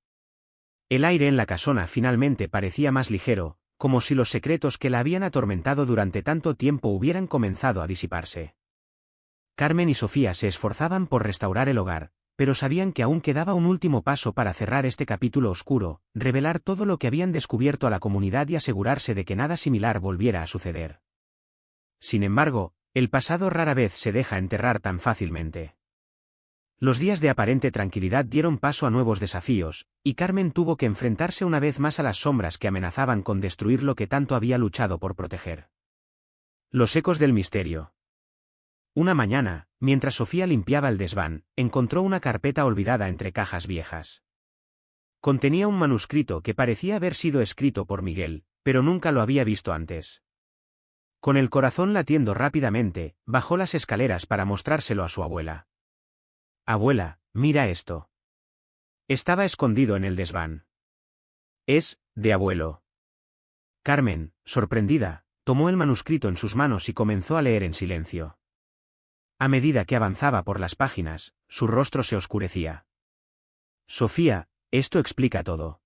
El aire en la casona finalmente parecía más ligero, como si los secretos que la habían atormentado durante tanto tiempo hubieran comenzado a disiparse. Carmen y Sofía se esforzaban por restaurar el hogar, pero sabían que aún quedaba un último paso para cerrar este capítulo oscuro, revelar todo lo que habían descubierto a la comunidad y asegurarse de que nada similar volviera a suceder. Sin embargo, el pasado rara vez se deja enterrar tan fácilmente. Los días de aparente tranquilidad dieron paso a nuevos desafíos, y Carmen tuvo que enfrentarse una vez más a las sombras que amenazaban con destruir lo que tanto había luchado por proteger. Los ecos del misterio. Una mañana, mientras Sofía limpiaba el desván, encontró una carpeta olvidada entre cajas viejas. Contenía un manuscrito que parecía haber sido escrito por Miguel, pero nunca lo había visto antes. Con el corazón latiendo rápidamente, bajó las escaleras para mostrárselo a su abuela. «Abuela, mira esto». Estaba escondido en el desván. «Es, de abuelo». Carmen, sorprendida, tomó el manuscrito en sus manos y comenzó a leer en silencio. A medida que avanzaba por las páginas, su rostro se oscurecía. «Sofía, esto explica todo».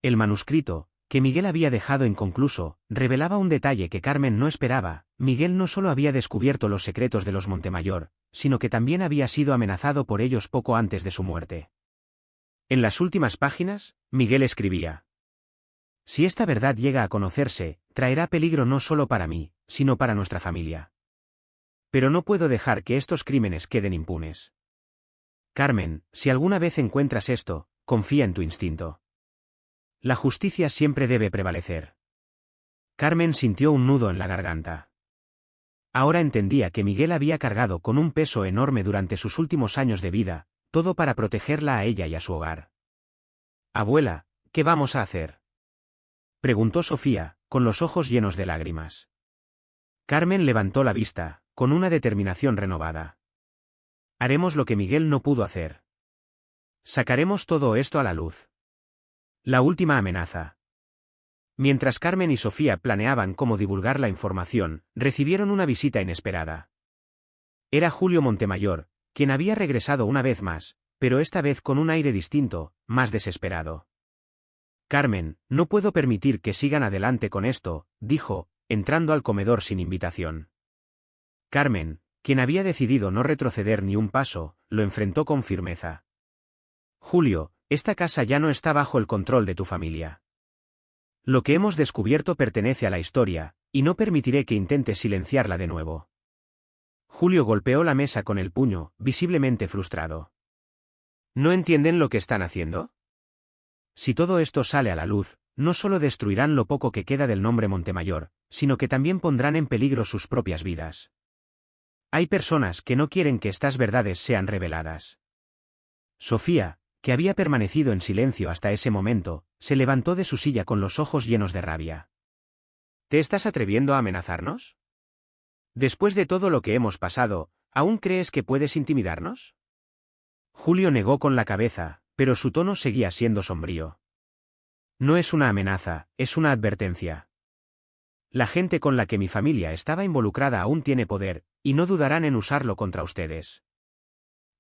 El manuscrito, que Miguel había dejado inconcluso, revelaba un detalle que Carmen no esperaba. Miguel no solo había descubierto los secretos de los Montemayor, sino que también había sido amenazado por ellos poco antes de su muerte. En las últimas páginas, Miguel escribía: «Si esta verdad llega a conocerse, traerá peligro no solo para mí, sino para nuestra familia. Pero no puedo dejar que estos crímenes queden impunes. Carmen, si alguna vez encuentras esto, confía en tu instinto. La justicia siempre debe prevalecer». Carmen sintió un nudo en la garganta. Ahora entendía que Miguel había cargado con un peso enorme durante sus últimos años de vida, todo para protegerla a ella y a su hogar. «Abuela, ¿qué vamos a hacer?», preguntó Sofía, con los ojos llenos de lágrimas. Carmen levantó la vista, con una determinación renovada. «Haremos lo que Miguel no pudo hacer. Sacaremos todo esto a la luz». La última amenaza. Mientras Carmen y Sofía planeaban cómo divulgar la información, recibieron una visita inesperada. Era Julio Montemayor, quien había regresado una vez más, pero esta vez con un aire distinto, más desesperado. «Carmen, no puedo permitir que sigan adelante con esto», dijo, entrando al comedor sin invitación. Carmen, quien había decidido no retroceder ni un paso, lo enfrentó con firmeza. «Julio, esta casa ya no está bajo el control de tu familia. Lo que hemos descubierto pertenece a la historia, y no permitiré que intentes silenciarla de nuevo». Julio golpeó la mesa con el puño, visiblemente frustrado. ¿No entienden lo que están haciendo? Si todo esto sale a la luz, no solo destruirán lo poco que queda del nombre Montemayor, sino que también pondrán en peligro sus propias vidas. Hay personas que no quieren que estas verdades sean reveladas. Sofía, que había permanecido en silencio hasta ese momento, se levantó de su silla con los ojos llenos de rabia. ¿Te estás atreviendo a amenazarnos? Después de todo lo que hemos pasado, ¿aún crees que puedes intimidarnos? Julio negó con la cabeza, pero su tono seguía siendo sombrío. No es una amenaza, es una advertencia. La gente con la que mi familia estaba involucrada aún tiene poder, y no dudarán en usarlo contra ustedes.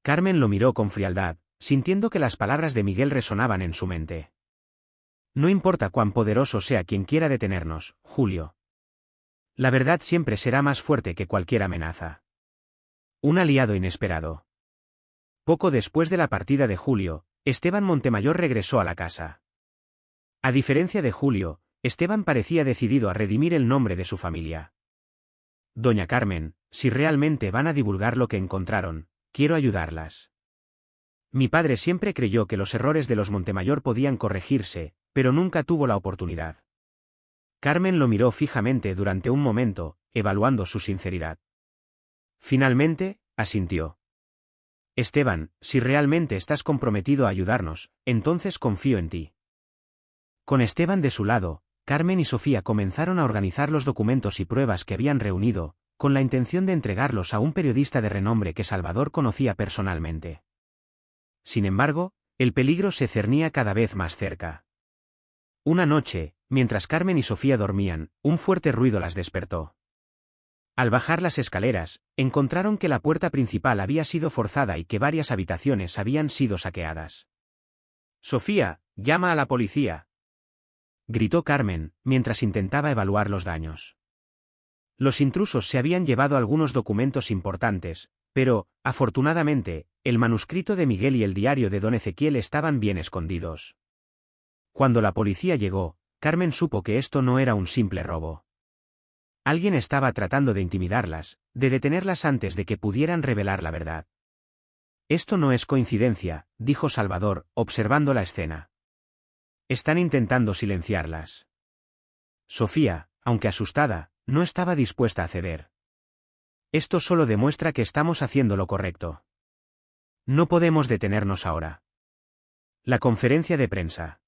Carmen lo miró con frialdad, sintiendo que las palabras de Miguel resonaban en su mente. No importa cuán poderoso sea quien quiera detenernos, Julio. La verdad siempre será más fuerte que cualquier amenaza. Un aliado inesperado. Poco después de la partida de Julio, Esteban Montemayor regresó a la casa. A diferencia de Julio, Esteban parecía decidido a redimir el nombre de su familia. Doña Carmen, si realmente van a divulgar lo que encontraron, quiero ayudarlas. Mi padre siempre creyó que los errores de los Montemayor podían corregirse, pero nunca tuvo la oportunidad. Carmen lo miró fijamente durante un momento, evaluando su sinceridad. Finalmente, asintió. Esteban, si realmente estás comprometido a ayudarnos, entonces confío en ti. Con Esteban de su lado, Carmen y Sofía comenzaron a organizar los documentos y pruebas que habían reunido, con la intención de entregarlos a un periodista de renombre que Salvador conocía personalmente. Sin embargo, el peligro se cernía cada vez más cerca. Una noche, mientras Carmen y Sofía dormían, un fuerte ruido las despertó. Al bajar las escaleras, encontraron que la puerta principal había sido forzada y que varias habitaciones habían sido saqueadas. «Sofía, llama a la policía», gritó Carmen, mientras intentaba evaluar los daños. Los intrusos se habían llevado algunos documentos importantes, pero, afortunadamente, el manuscrito de Miguel y el diario de don Ezequiel estaban bien escondidos. Cuando la policía llegó, Carmen supo que esto no era un simple robo. Alguien estaba tratando de intimidarlas, de detenerlas antes de que pudieran revelar la verdad. Esto no es coincidencia, dijo Salvador, observando la escena. Están intentando silenciarlas. Sofía, aunque asustada, no estaba dispuesta a ceder. Esto solo demuestra que estamos haciendo lo correcto. No podemos detenernos ahora. La conferencia de prensa.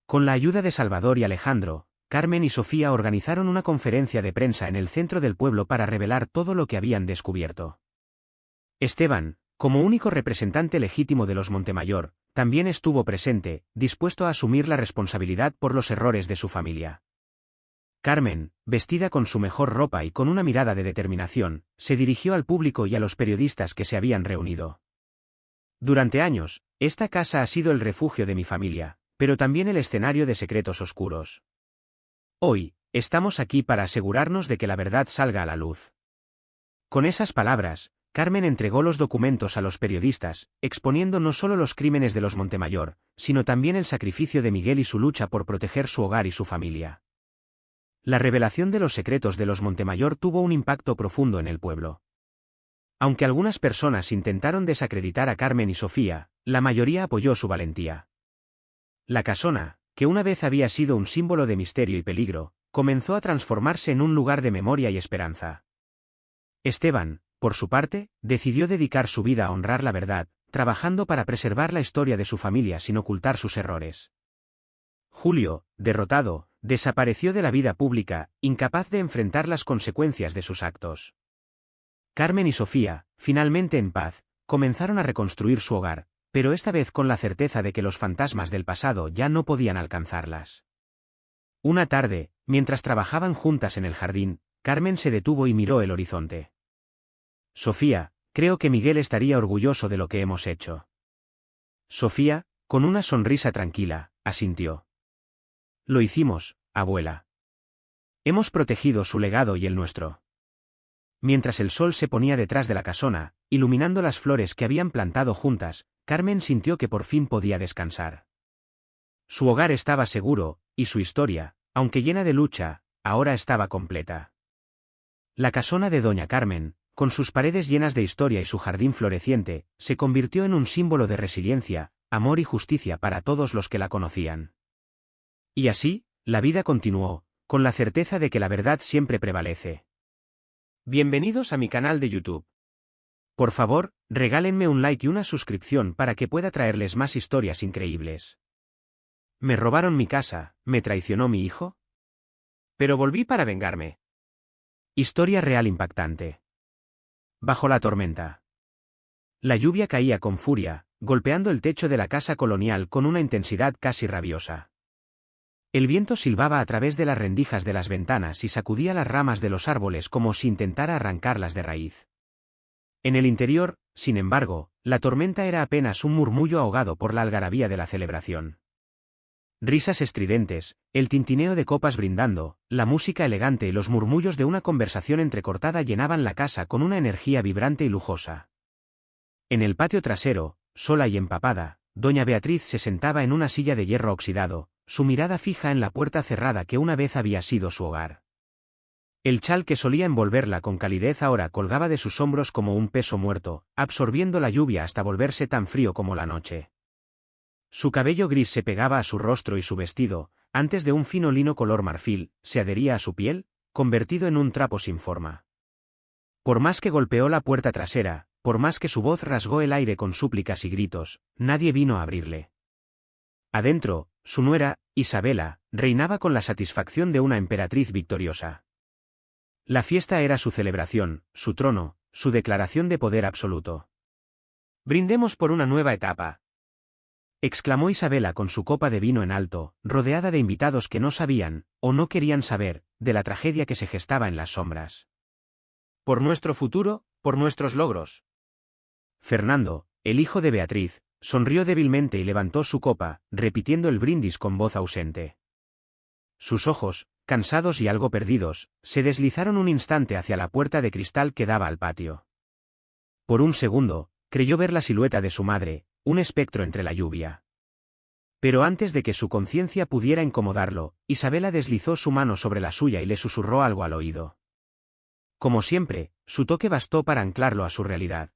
Con la ayuda de Salvador y Alejandro, Carmen y Sofía organizaron una conferencia de prensa en el centro del pueblo para revelar todo lo que habían descubierto. Esteban, como único representante legítimo de los Montemayor, también estuvo presente, dispuesto a asumir la responsabilidad por los errores de su familia. Carmen, vestida con su mejor ropa y con una mirada de determinación, se dirigió al público y a los periodistas que se habían reunido. Durante años, esta casa ha sido el refugio de mi familia, pero también el escenario de secretos oscuros. Hoy, estamos aquí para asegurarnos de que la verdad salga a la luz. Con esas palabras, Carmen entregó los documentos a los periodistas, exponiendo no solo los crímenes de los Montemayor, sino también el sacrificio de Miguel y su lucha por proteger su hogar y su familia. La revelación de los secretos de los Montemayor tuvo un impacto profundo en el pueblo. Aunque algunas personas intentaron desacreditar a Carmen y Sofía, la mayoría apoyó su valentía. La casona, que una vez había sido un símbolo de misterio y peligro, comenzó a transformarse en un lugar de memoria y esperanza. Esteban, por su parte, decidió dedicar su vida a honrar la verdad, trabajando para preservar la historia de su familia sin ocultar sus errores. Julio, derrotado, desapareció de la vida pública, incapaz de enfrentar las consecuencias de sus actos. Carmen y Sofía, finalmente en paz, comenzaron a reconstruir su hogar, pero esta vez con la certeza de que los fantasmas del pasado ya no podían alcanzarlas. Una tarde, mientras trabajaban juntas en el jardín, Carmen se detuvo y miró el horizonte. Sofía, creo que Miguel estaría orgulloso de lo que hemos hecho. Sofía, con una sonrisa tranquila, asintió. Lo hicimos, abuela. Hemos protegido su legado y el nuestro. Mientras el sol se ponía detrás de la casona, iluminando las flores que habían plantado juntas, Carmen sintió que por fin podía descansar. Su hogar estaba seguro, y su historia, aunque llena de lucha, ahora estaba completa. La casona de doña Carmen, con sus paredes llenas de historia y su jardín floreciente, se convirtió en un símbolo de resiliencia, amor y justicia para todos los que la conocían. Y así, la vida continuó, con la certeza de que la verdad siempre prevalece. Bienvenidos a mi canal de YouTube. Por favor, regálenme un like y una suscripción para que pueda traerles más historias increíbles. ¿Me robaron mi casa? ¿Me traicionó mi hijo? Pero volví para vengarme. Historia real impactante. Bajo la tormenta. La lluvia caía con furia, golpeando el techo de la casa colonial con una intensidad casi rabiosa. El viento silbaba a través de las rendijas de las ventanas y sacudía las ramas de los árboles como si intentara arrancarlas de raíz. En el interior, sin embargo, la tormenta era apenas un murmullo ahogado por la algarabía de la celebración. Risas estridentes, el tintineo de copas brindando, la música elegante y los murmullos de una conversación entrecortada llenaban la casa con una energía vibrante y lujosa. En el patio trasero, sola y empapada, doña Beatriz se sentaba en una silla de hierro oxidado, su mirada fija en la puerta cerrada que una vez había sido su hogar. El chal que solía envolverla con calidez ahora colgaba de sus hombros como un peso muerto, absorbiendo la lluvia hasta volverse tan frío como la noche. Su cabello gris se pegaba a su rostro y su vestido, antes de un fino lino color marfil, se adhería a su piel, convertido en un trapo sin forma. Por más que golpeó la puerta trasera, por más que su voz rasgó el aire con súplicas y gritos, nadie vino a abrirle. Adentro, su nuera, Isabela, reinaba con la satisfacción de una emperatriz victoriosa. La fiesta era su celebración, su trono, su declaración de poder absoluto. «Brindemos por una nueva etapa», exclamó Isabela con su copa de vino en alto, rodeada de invitados que no sabían, o no querían saber, de la tragedia que se gestaba en las sombras. «Por nuestro futuro, por nuestros logros». Fernando, el hijo de Beatriz, sonrió débilmente y levantó su copa, repitiendo el brindis con voz ausente. Sus ojos, cansados y algo perdidos, se deslizaron un instante hacia la puerta de cristal que daba al patio. Por un segundo, creyó ver la silueta de su madre, un espectro entre la lluvia. Pero antes de que su conciencia pudiera incomodarlo, Isabela deslizó su mano sobre la suya y le susurró algo al oído. Como siempre, su toque bastó para anclarlo a su realidad.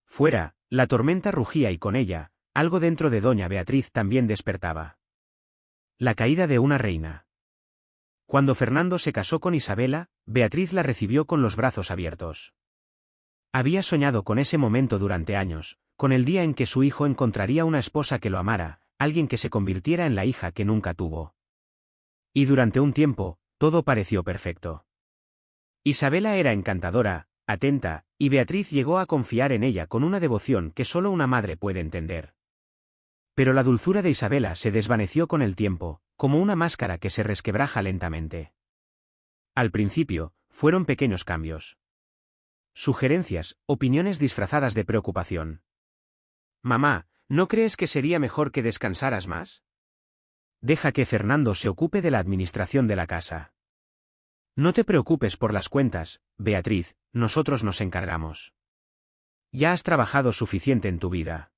Fuera, la tormenta rugía y con ella, algo dentro de doña Beatriz también despertaba. La caída de una reina. Cuando Fernando se casó con Isabela, Beatriz la recibió con los brazos abiertos. Había soñado con ese momento durante años, con el día en que su hijo encontraría una esposa que lo amara, alguien que se convirtiera en la hija que nunca tuvo. Y durante un tiempo, todo pareció perfecto. Isabela era encantadora, atenta, y Beatriz llegó a confiar en ella con una devoción que solo una madre puede entender. Pero la dulzura de Isabela se desvaneció con el tiempo, como una máscara que se resquebraja lentamente. Al principio, fueron pequeños cambios. Sugerencias, opiniones disfrazadas de preocupación. «Mamá, ¿no crees que sería mejor que descansaras más? Deja que Fernando se ocupe de la administración de la casa. No te preocupes por las cuentas, Beatriz, nosotros nos encargamos. Ya has trabajado suficiente en tu vida».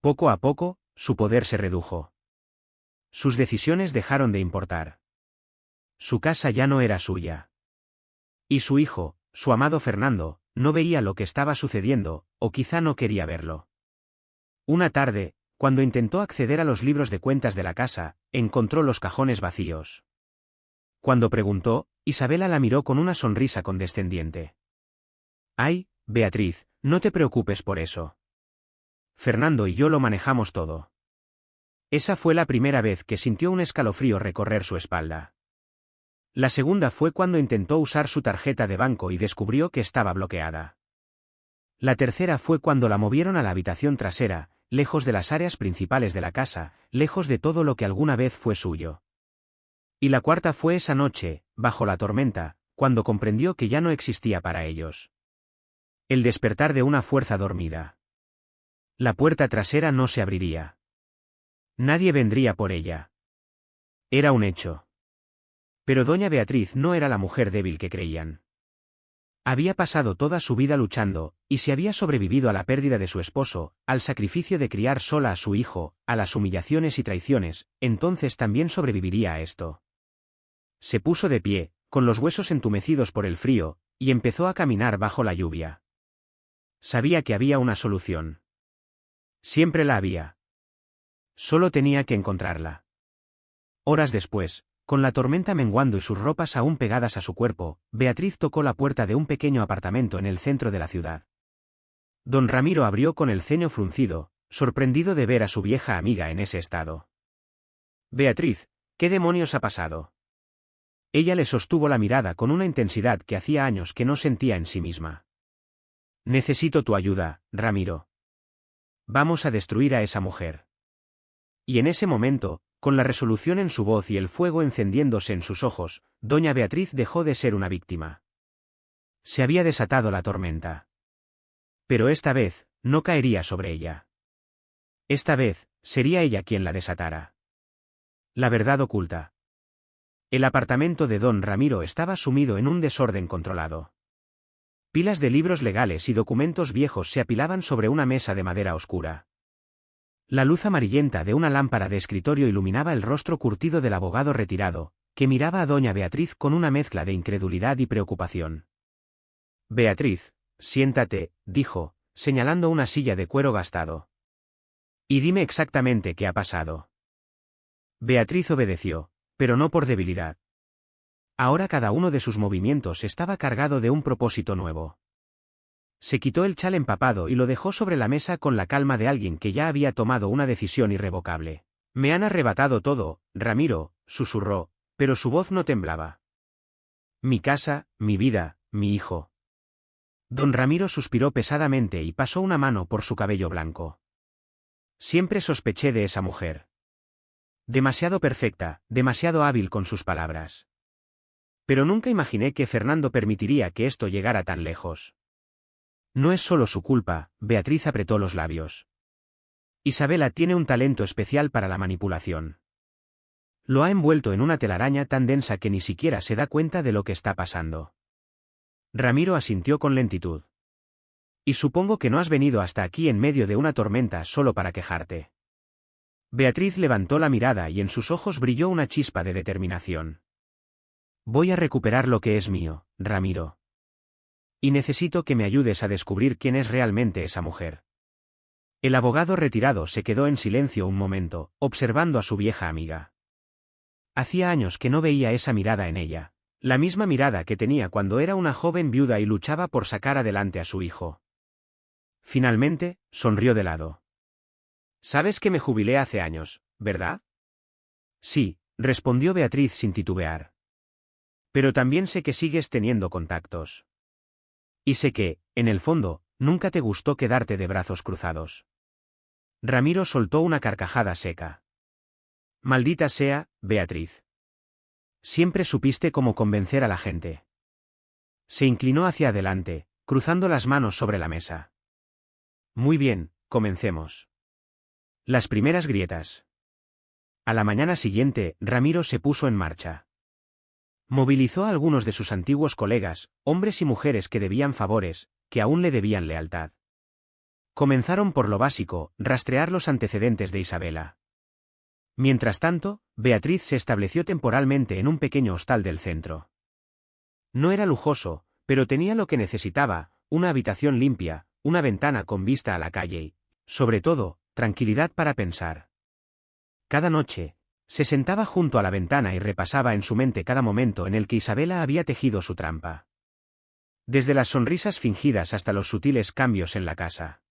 Poco a poco, su poder se redujo. Sus decisiones dejaron de importar. Su casa ya no era suya. Y su hijo, su amado Fernando, no veía lo que estaba sucediendo, o quizá no quería verlo. Una tarde, cuando intentó acceder a los libros de cuentas de la casa, encontró los cajones vacíos. Cuando preguntó, Isabela la miró con una sonrisa condescendiente. «Ay, Beatriz, no te preocupes por eso. Fernando y yo lo manejamos todo». Esa fue la primera vez que sintió un escalofrío recorrer su espalda. La segunda fue cuando intentó usar su tarjeta de banco y descubrió que estaba bloqueada. La tercera fue cuando la movieron a la habitación trasera, lejos de las áreas principales de la casa, lejos de todo lo que alguna vez fue suyo. Y la cuarta fue esa noche, bajo la tormenta, cuando comprendió que ya no existía para ellos. El despertar de una fuerza dormida. La puerta trasera no se abriría. Nadie vendría por ella. Era un hecho. Pero doña Beatriz no era la mujer débil que creían. Había pasado toda su vida luchando, y si había sobrevivido a la pérdida de su esposo, al sacrificio de criar sola a su hijo, a las humillaciones y traiciones, entonces también sobreviviría a esto. Se puso de pie, con los huesos entumecidos por el frío, y empezó a caminar bajo la lluvia. Sabía que había una solución. Siempre la había. Solo tenía que encontrarla. Horas después, con la tormenta menguando y sus ropas aún pegadas a su cuerpo, Beatriz tocó la puerta de un pequeño apartamento en el centro de la ciudad. Don Ramiro abrió con el ceño fruncido, sorprendido de ver a su vieja amiga en ese estado. «Beatriz, ¿qué demonios ha pasado?». Ella le sostuvo la mirada con una intensidad que hacía años que no sentía en sí misma. «Necesito tu ayuda, Ramiro. Vamos a destruir a esa mujer». Y en ese momento, Con la resolución en su voz y el fuego encendiéndose en sus ojos, doña Beatriz dejó de ser una víctima. Se había desatado la tormenta. Pero esta vez, no caería sobre ella. Esta vez, sería ella quien la desatara. La verdad oculta. El apartamento de don Ramiro estaba sumido en un desorden controlado. Pilas de libros legales y documentos viejos se apilaban sobre una mesa de madera oscura. La luz amarillenta de una lámpara de escritorio iluminaba el rostro curtido del abogado retirado, que miraba a doña Beatriz con una mezcla de incredulidad y preocupación. Beatriz, siéntate, dijo, señalando una silla de cuero gastado. Y dime exactamente qué ha pasado. Beatriz obedeció, pero no por debilidad. Ahora cada uno de sus movimientos estaba cargado de un propósito nuevo. Se quitó el chal empapado y lo dejó sobre la mesa con la calma de alguien que ya había tomado una decisión irrevocable. Me han arrebatado todo, Ramiro, susurró, pero su voz no temblaba. Mi casa, mi vida, mi hijo. Don Ramiro suspiró pesadamente y pasó una mano por su cabello blanco. Siempre sospeché de esa mujer. Demasiado perfecta, demasiado hábil con sus palabras. Pero nunca imaginé que Fernando permitiría que esto llegara tan lejos. No es solo su culpa, Beatriz apretó los labios. Isabela tiene un talento especial para la manipulación. Lo ha envuelto en una telaraña tan densa que ni siquiera se da cuenta de lo que está pasando. Ramiro asintió con lentitud. Y supongo que no has venido hasta aquí en medio de una tormenta solo para quejarte. Beatriz levantó la mirada y en sus ojos brilló una chispa de determinación. Voy a recuperar lo que es mío, Ramiro. Y necesito que me ayudes a descubrir quién es realmente esa mujer. El abogado retirado se quedó en silencio un momento, observando a su vieja amiga. Hacía años que no veía esa mirada en ella, la misma mirada que tenía cuando era una joven viuda y luchaba por sacar adelante a su hijo. Finalmente, sonrió de lado. Sabes que me jubilé hace años, ¿verdad? Sí, respondió Beatriz sin titubear. Pero también sé que sigues teniendo contactos. Y sé que, en el fondo, nunca te gustó quedarte de brazos cruzados. Ramiro soltó una carcajada seca. Maldita sea, Beatriz. Siempre supiste cómo convencer a la gente. Se inclinó hacia adelante, cruzando las manos sobre la mesa. Muy bien, comencemos. Las primeras grietas. A la mañana siguiente, Ramiro se puso en marcha. Movilizó a algunos de sus antiguos colegas, hombres y mujeres que debían favores, que aún le debían lealtad. Comenzaron por lo básico, rastrear los antecedentes de Isabela. Mientras tanto, Beatriz se estableció temporalmente en un pequeño hostal del centro. No era lujoso, pero tenía lo que necesitaba, una habitación limpia, una ventana con vista a la calle y, sobre todo, tranquilidad para pensar. Cada noche, se sentaba junto a la ventana y repasaba en su mente cada momento en el que Isabela había tejido su trampa. Desde las sonrisas fingidas hasta los sutiles cambios en la casa.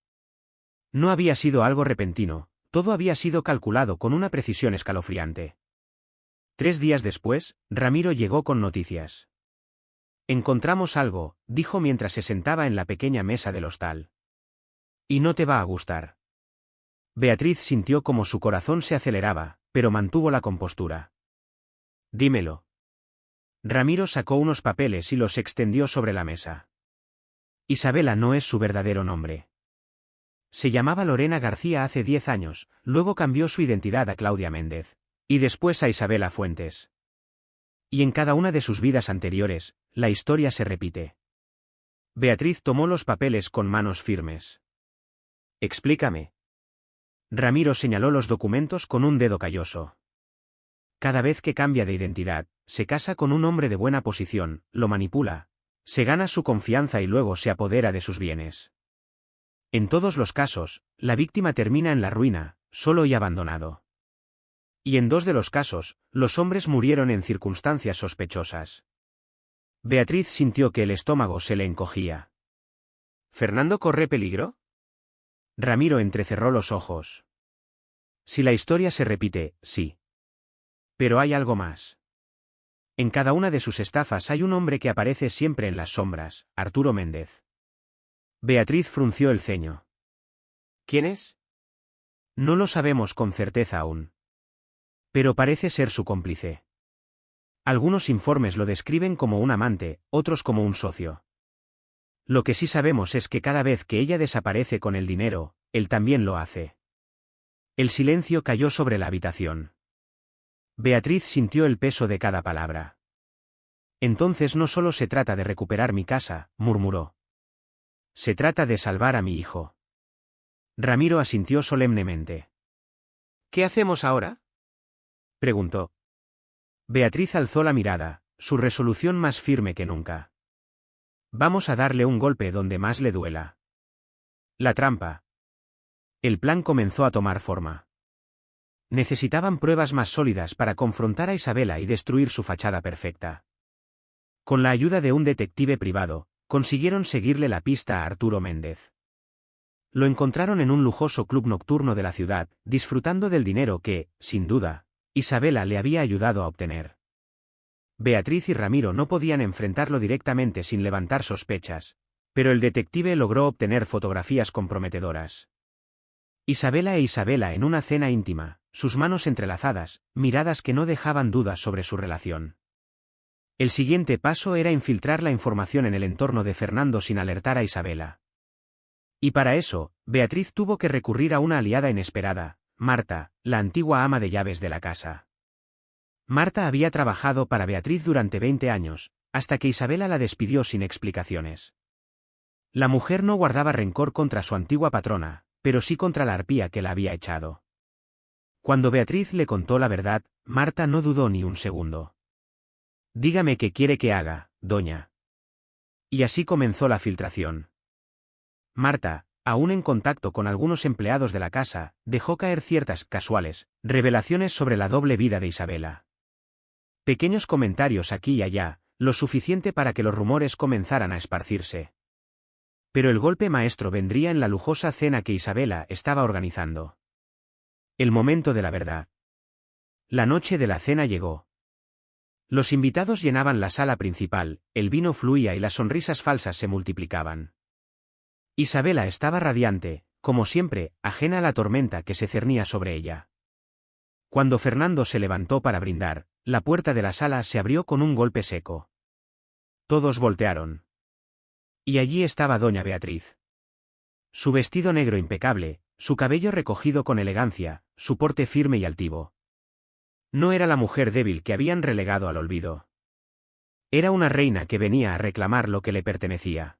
No había sido algo repentino, todo había sido calculado con una precisión escalofriante. 3 días después, Ramiro llegó con noticias. Encontramos algo, dijo mientras se sentaba en la pequeña mesa del hostal. Y no te va a gustar. Beatriz sintió como su corazón se aceleraba, pero mantuvo la compostura. Dímelo. Ramiro sacó unos papeles y los extendió sobre la mesa. Isabela no es su verdadero nombre. Se llamaba Lorena García hace 10 años, luego cambió su identidad a Claudia Méndez, y después a Isabela Fuentes. Y en cada una de sus vidas anteriores, la historia se repite. Beatriz tomó los papeles con manos firmes. Explícame. Ramiro señaló los documentos con un dedo calloso. Cada vez que cambia de identidad, se casa con un hombre de buena posición, lo manipula, se gana su confianza y luego se apodera de sus bienes. En todos los casos, la víctima termina en la ruina, solo y abandonado. Y en 2 de los casos, los hombres murieron en circunstancias sospechosas. Beatriz sintió que el estómago se le encogía. ¿Fernando corre peligro? Ramiro entrecerró los ojos. Si la historia se repite, sí. Pero hay algo más. En cada una de sus estafas hay un hombre que aparece siempre en las sombras, Arturo Méndez. Beatriz frunció el ceño. ¿Quién es? No lo sabemos con certeza aún. Pero parece ser su cómplice. Algunos informes lo describen como un amante, otros como un socio. Lo que sí sabemos es que cada vez que ella desaparece con el dinero, él también lo hace. El silencio cayó sobre la habitación. Beatriz sintió el peso de cada palabra. Entonces no solo se trata de recuperar mi casa, murmuró. Se trata de salvar a mi hijo. Ramiro asintió solemnemente. ¿Qué hacemos ahora?, preguntó. Beatriz alzó la mirada, su resolución más firme que nunca. Vamos a darle un golpe donde más le duela. La trampa. El plan comenzó a tomar forma. Necesitaban pruebas más sólidas para confrontar a Isabela y destruir su fachada perfecta. Con la ayuda de un detective privado, consiguieron seguirle la pista a Arturo Méndez. Lo encontraron en un lujoso club nocturno de la ciudad, disfrutando del dinero que, sin duda, Isabela le había ayudado a obtener. Beatriz y Ramiro no podían enfrentarlo directamente sin levantar sospechas, pero el detective logró obtener fotografías comprometedoras. Isabela en una cena íntima, sus manos entrelazadas, miradas que no dejaban dudas sobre su relación. El siguiente paso era infiltrar la información en el entorno de Fernando sin alertar a Isabela. Y para eso, Beatriz tuvo que recurrir a una aliada inesperada, Marta, la antigua ama de llaves de la casa. Marta había trabajado para Beatriz durante 20 años, hasta que Isabela la despidió sin explicaciones. La mujer no guardaba rencor contra su antigua patrona, pero sí contra la arpía que la había echado. Cuando Beatriz le contó la verdad, Marta no dudó ni un segundo. Dígame qué quiere que haga, doña. Y así comenzó la filtración. Marta, aún en contacto con algunos empleados de la casa, dejó caer ciertas casuales revelaciones sobre la doble vida de Isabela. Pequeños comentarios aquí y allá, lo suficiente para que los rumores comenzaran a esparcirse. Pero el golpe maestro vendría en la lujosa cena que Isabela estaba organizando. El momento de la verdad. La noche de la cena llegó. Los invitados llenaban la sala principal, el vino fluía y las sonrisas falsas se multiplicaban. Isabela estaba radiante, como siempre, ajena a la tormenta que se cernía sobre ella. Cuando Fernando se levantó para brindar, la puerta de la sala se abrió con un golpe seco. Todos voltearon. Y allí estaba doña Beatriz. Su vestido negro impecable, su cabello recogido con elegancia, su porte firme y altivo. No era la mujer débil que habían relegado al olvido. Era una reina que venía a reclamar lo que le pertenecía.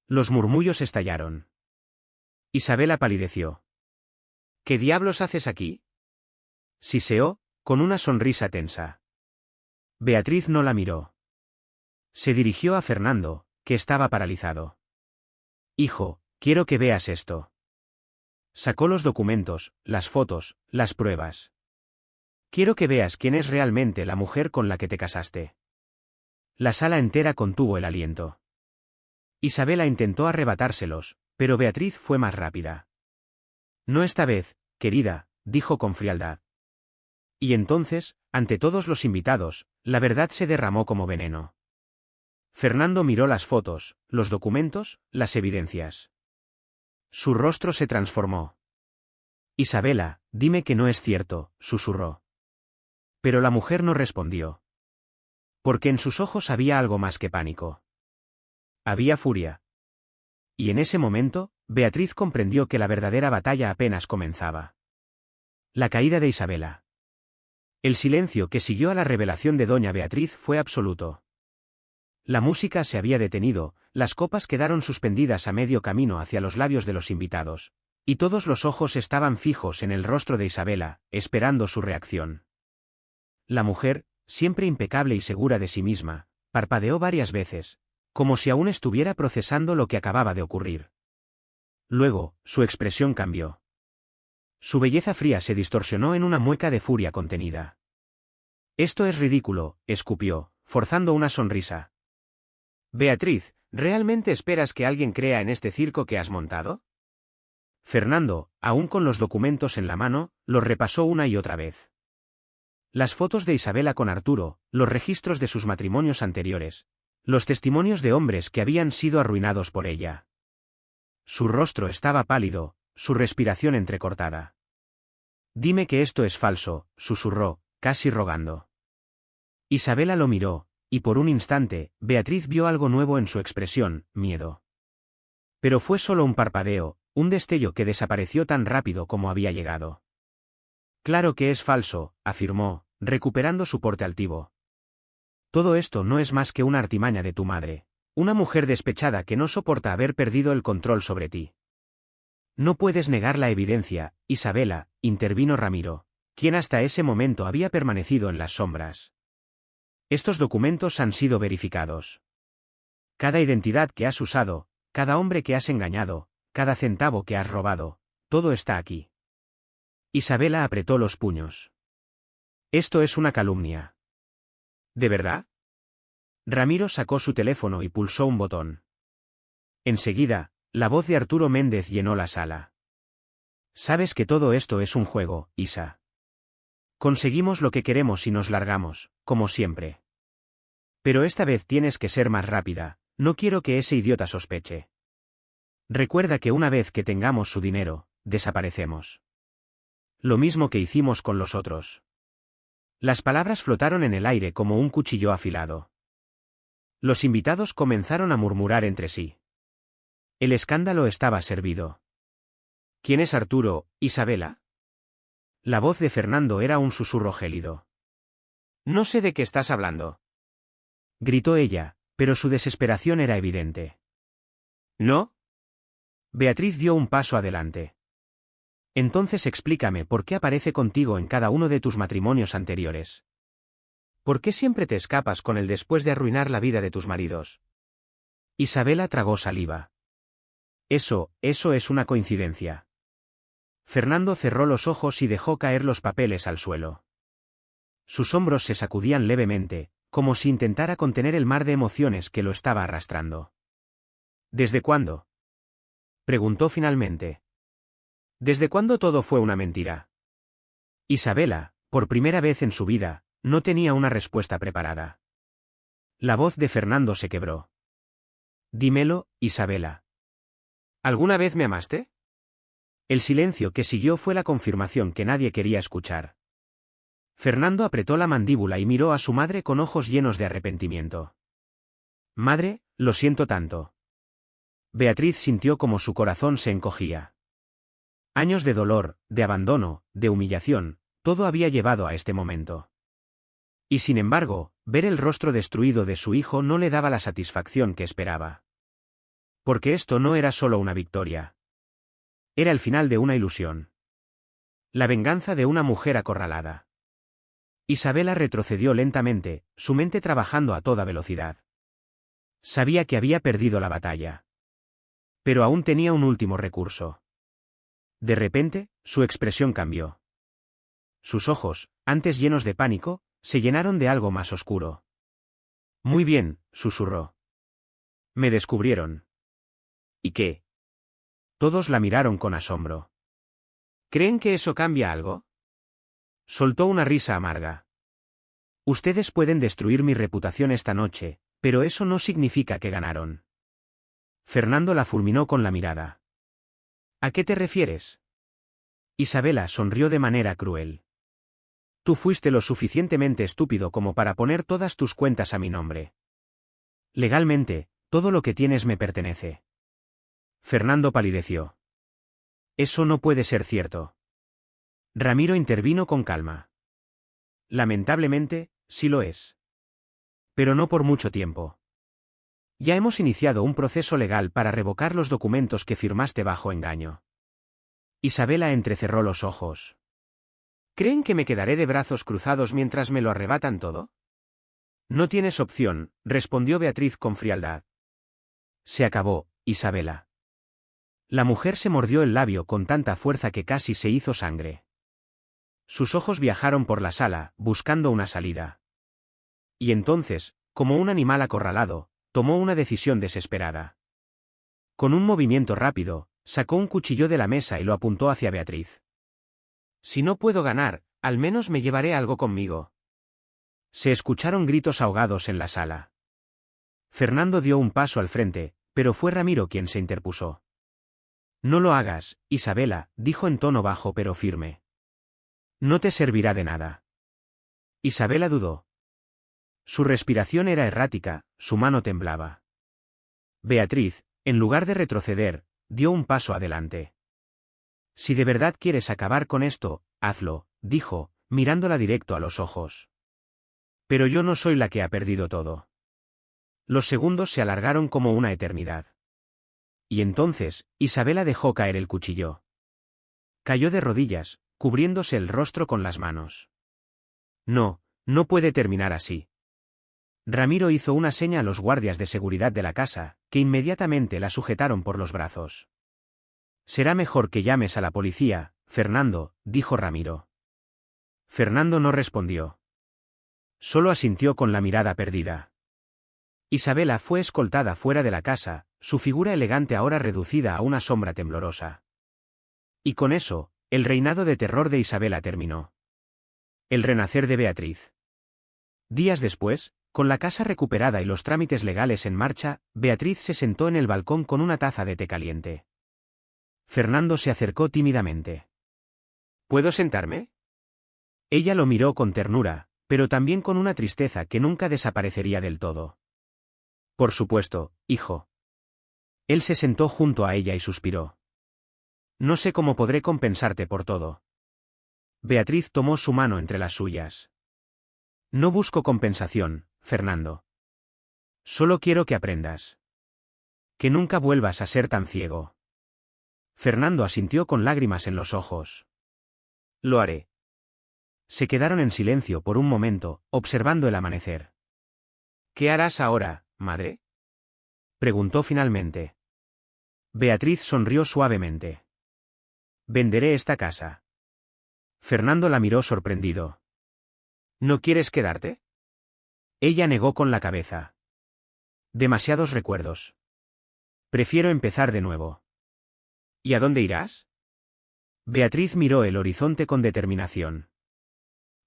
Los murmullos estallaron. Isabela palideció. ¿Qué diablos haces aquí?, siseó, con una sonrisa tensa. Beatriz no la miró. Se dirigió a Fernando, que estaba paralizado. Hijo, quiero que veas esto. Sacó los documentos, las fotos, las pruebas. Quiero que veas quién es realmente la mujer con la que te casaste. La sala entera contuvo el aliento. Isabela intentó arrebatárselos, pero Beatriz fue más rápida. No esta vez, querida, dijo con frialdad. Y entonces, ante todos los invitados, la verdad se derramó como veneno. Fernando miró las fotos, los documentos, las evidencias. Su rostro se transformó. Isabela, dime que no es cierto, susurró. Pero la mujer no respondió. Porque en sus ojos había algo más que pánico. Había furia. Y en ese momento, Beatriz comprendió que la verdadera batalla apenas comenzaba. La caída de Isabela. El silencio que siguió a la revelación de doña Beatriz fue absoluto. La música se había detenido, las copas quedaron suspendidas a medio camino hacia los labios de los invitados, y todos los ojos estaban fijos en el rostro de Isabela, esperando su reacción. La mujer, siempre impecable y segura de sí misma, parpadeó varias veces, como si aún estuviera procesando lo que acababa de ocurrir. Luego, su expresión cambió. Su belleza fría se distorsionó en una mueca de furia contenida. Esto es ridículo, escupió, forzando una sonrisa. Beatriz, ¿realmente esperas que alguien crea en este circo que has montado? Fernando, aún con los documentos en la mano, los repasó una y otra vez. Las fotos de Isabela con Arturo, los registros de sus matrimonios anteriores, los testimonios de hombres que habían sido arruinados por ella. Su rostro estaba pálido, su respiración entrecortada. Dime que esto es falso, susurró, casi rogando. Isabela lo miró, y por un instante, Beatriz vio algo nuevo en su expresión, miedo. Pero fue solo un parpadeo, un destello que desapareció tan rápido como había llegado. Claro que es falso, afirmó, recuperando su porte altivo. Todo esto no es más que una artimaña de tu madre, una mujer despechada que no soporta haber perdido el control sobre ti. No puedes negar la evidencia, Isabela, intervino Ramiro, quien hasta ese momento había permanecido en las sombras. Estos documentos han sido verificados. Cada identidad que has usado, cada hombre que has engañado, cada centavo que has robado, todo está aquí. Isabela apretó los puños. Esto es una calumnia. ¿De verdad? Ramiro sacó su teléfono y pulsó un botón. Enseguida, la voz de Arturo Méndez llenó la sala. Sabes que todo esto es un juego, Isa. Conseguimos lo que queremos y nos largamos, como siempre. Pero esta vez tienes que ser más rápida, no quiero que ese idiota sospeche. Recuerda que una vez que tengamos su dinero, desaparecemos. Lo mismo que hicimos con los otros. Las palabras flotaron en el aire como un cuchillo afilado. Los invitados comenzaron a murmurar entre sí. El escándalo estaba servido. ¿Quién es Arturo, Isabela? La voz de Fernando era un susurro gélido. No sé de qué estás hablando. Gritó ella, pero su desesperación era evidente. ¿No? Beatriz dio un paso adelante. Entonces explícame por qué aparece contigo en cada uno de tus matrimonios anteriores. ¿Por qué siempre te escapas con él después de arruinar la vida de tus maridos? Isabela tragó saliva. Eso es una coincidencia. Fernando cerró los ojos y dejó caer los papeles al suelo. Sus hombros se sacudían levemente, como si intentara contener el mar de emociones que lo estaba arrastrando. ¿Desde cuándo? Preguntó finalmente. ¿Desde cuándo todo fue una mentira? Isabela, por primera vez en su vida, no tenía una respuesta preparada. La voz de Fernando se quebró. Dímelo, Isabela. ¿Alguna vez me amaste? El silencio que siguió fue la confirmación que nadie quería escuchar. Fernando apretó la mandíbula y miró a su madre con ojos llenos de arrepentimiento. Madre, lo siento tanto. Beatriz sintió como su corazón se encogía. Años de dolor, de abandono, de humillación, todo había llevado a este momento. Y sin embargo, ver el rostro destruido de su hijo no le daba la satisfacción que esperaba. Porque esto no era solo una victoria. Era el final de una ilusión. La venganza de una mujer acorralada. Isabela retrocedió lentamente, su mente trabajando a toda velocidad. Sabía que había perdido la batalla. Pero aún tenía un último recurso. De repente, su expresión cambió. Sus ojos, antes llenos de pánico, se llenaron de algo más oscuro. Muy bien, susurró. Me descubrieron. ¿Y qué? Todos la miraron con asombro. ¿Creen que eso cambia algo? Soltó una risa amarga. Ustedes pueden destruir mi reputación esta noche, pero eso no significa que ganaron. Fernando la fulminó con la mirada. ¿A qué te refieres? Isabela sonrió de manera cruel. Tú fuiste lo suficientemente estúpido como para poner todas tus cuentas a mi nombre. Legalmente, todo lo que tienes me pertenece. Fernando palideció. Eso no puede ser cierto. Ramiro intervino con calma. Lamentablemente, sí lo es. Pero no por mucho tiempo. Ya hemos iniciado un proceso legal para revocar los documentos que firmaste bajo engaño. Isabela entrecerró los ojos. ¿Creen que me quedaré de brazos cruzados mientras me lo arrebatan todo? No tienes opción, respondió Beatriz con frialdad. Se acabó, Isabela. La mujer se mordió el labio con tanta fuerza que casi se hizo sangre. Sus ojos viajaron por la sala, buscando una salida. Y entonces, como un animal acorralado, tomó una decisión desesperada. Con un movimiento rápido, sacó un cuchillo de la mesa y lo apuntó hacia Beatriz. Si no puedo ganar, al menos me llevaré algo conmigo. Se escucharon gritos ahogados en la sala. Fernando dio un paso al frente, pero fue Ramiro quien se interpuso. No lo hagas, Isabela, dijo en tono bajo pero firme. No te servirá de nada. Isabela dudó. Su respiración era errática, su mano temblaba. Beatriz, en lugar de retroceder, dio un paso adelante. Si de verdad quieres acabar con esto, hazlo, dijo, mirándola directo a los ojos. Pero yo no soy la que ha perdido todo. Los segundos se alargaron como una eternidad. Y entonces, Isabela dejó caer el cuchillo. Cayó de rodillas, cubriéndose el rostro con las manos. No, no puede terminar así. Ramiro hizo una seña a los guardias de seguridad de la casa, que inmediatamente la sujetaron por los brazos. Será mejor que llames a la policía, Fernando, dijo Ramiro. Fernando no respondió. Solo asintió con la mirada perdida. Isabela fue escoltada fuera de la casa, su figura elegante ahora reducida a una sombra temblorosa. Y con eso, el reinado de terror de Isabela terminó. El renacer de Beatriz. Días después, con la casa recuperada y los trámites legales en marcha, Beatriz se sentó en el balcón con una taza de té caliente. Fernando se acercó tímidamente. ¿Puedo sentarme? Ella lo miró con ternura, pero también con una tristeza que nunca desaparecería del todo. Por supuesto, hijo. Él se sentó junto a ella y suspiró. No sé cómo podré compensarte por todo. Beatriz tomó su mano entre las suyas. No busco compensación, Fernando. Solo quiero que aprendas. Que nunca vuelvas a ser tan ciego. Fernando asintió con lágrimas en los ojos. Lo haré. Se quedaron en silencio por un momento, observando el amanecer. ¿Qué harás ahora, madre? Preguntó finalmente. Beatriz sonrió suavemente. Venderé esta casa. Fernando la miró sorprendido. ¿No quieres quedarte? Ella negó con la cabeza. Demasiados recuerdos. Prefiero empezar de nuevo. ¿Y a dónde irás? Beatriz miró el horizonte con determinación.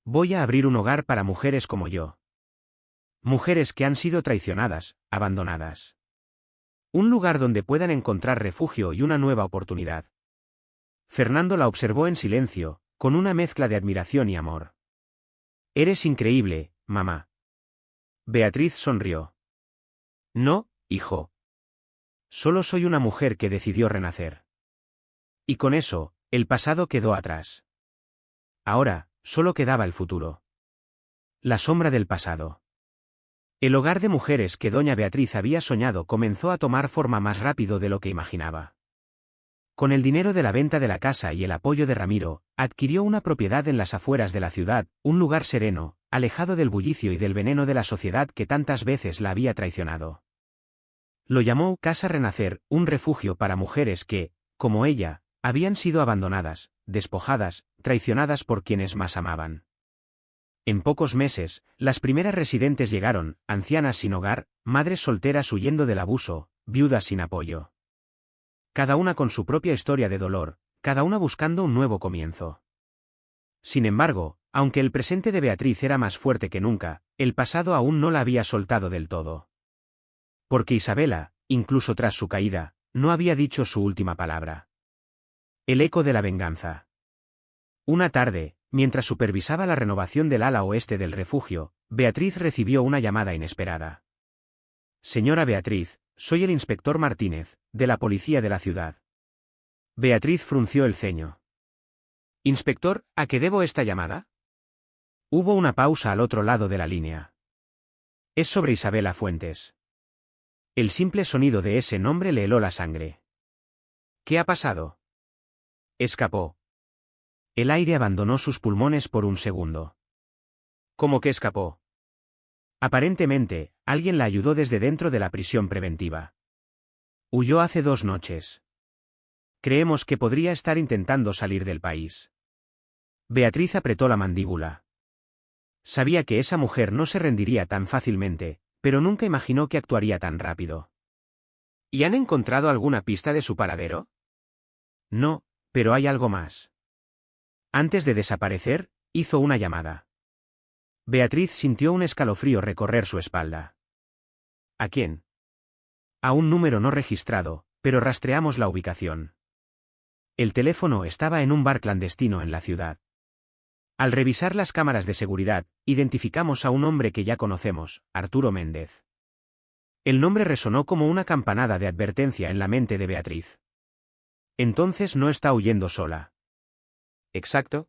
Voy a abrir un hogar para mujeres como yo. Mujeres que han sido traicionadas, abandonadas. Un lugar donde puedan encontrar refugio y una nueva oportunidad. Fernando la observó en silencio, con una mezcla de admiración y amor. Eres increíble, mamá. Beatriz sonrió. No, hijo. Solo soy una mujer que decidió renacer. Y con eso, el pasado quedó atrás. Ahora, solo quedaba el futuro. La sombra del pasado. El hogar de mujeres que doña Beatriz había soñado comenzó a tomar forma más rápido de lo que imaginaba. Con el dinero de la venta de la casa y el apoyo de Ramiro, adquirió una propiedad en las afueras de la ciudad, un lugar sereno, alejado del bullicio y del veneno de la sociedad que tantas veces la había traicionado. Lo llamó Casa Renacer, un refugio para mujeres que, como ella, habían sido abandonadas, despojadas, traicionadas por quienes más amaban. En pocos meses, las primeras residentes llegaron, ancianas sin hogar, madres solteras huyendo del abuso, viudas sin apoyo. Cada una con su propia historia de dolor, cada una buscando un nuevo comienzo. Sin embargo, aunque el presente de Beatriz era más fuerte que nunca, el pasado aún no la había soltado del todo. Porque Isabela, incluso tras su caída, no había dicho su última palabra. El eco de la venganza. Una tarde, mientras supervisaba la renovación del ala oeste del refugio, Beatriz recibió una llamada inesperada. Señora Beatriz, soy el inspector Martínez, de la policía de la ciudad. Beatriz frunció el ceño. Inspector, ¿a qué debo esta llamada? Hubo una pausa al otro lado de la línea. Es sobre Isabela Fuentes. El simple sonido de ese nombre le heló la sangre. ¿Qué ha pasado? Escapó. El aire abandonó sus pulmones por un segundo. ¿Cómo que escapó? Aparentemente, alguien la ayudó desde dentro de la prisión preventiva. Huyó hace 2 noches. Creemos que podría estar intentando salir del país. Beatriz apretó la mandíbula. Sabía que esa mujer no se rendiría tan fácilmente, pero nunca imaginó que actuaría tan rápido. ¿Y han encontrado alguna pista de su paradero? No, pero hay algo más. Antes de desaparecer, hizo una llamada. Beatriz sintió un escalofrío recorrer su espalda. ¿A quién? A un número no registrado, pero rastreamos la ubicación. El teléfono estaba en un bar clandestino en la ciudad. Al revisar las cámaras de seguridad, identificamos a un hombre que ya conocemos, Arturo Méndez. El nombre resonó como una campanada de advertencia en la mente de Beatriz. Entonces no está huyendo sola. Exacto.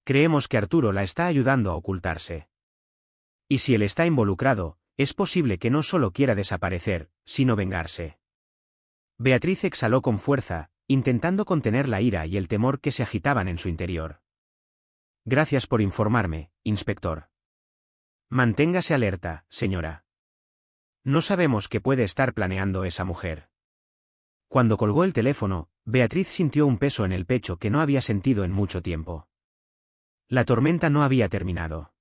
Creemos que Arturo la está ayudando a ocultarse. Y si él está involucrado, es posible que no solo quiera desaparecer, sino vengarse. Beatriz exhaló con fuerza, intentando contener la ira y el temor que se agitaban en su interior. Gracias por informarme, inspector. Manténgase alerta, señora. No sabemos qué puede estar planeando esa mujer. Cuando colgó el teléfono, Beatriz sintió un peso en el pecho que no había sentido en mucho tiempo. La tormenta no había terminado.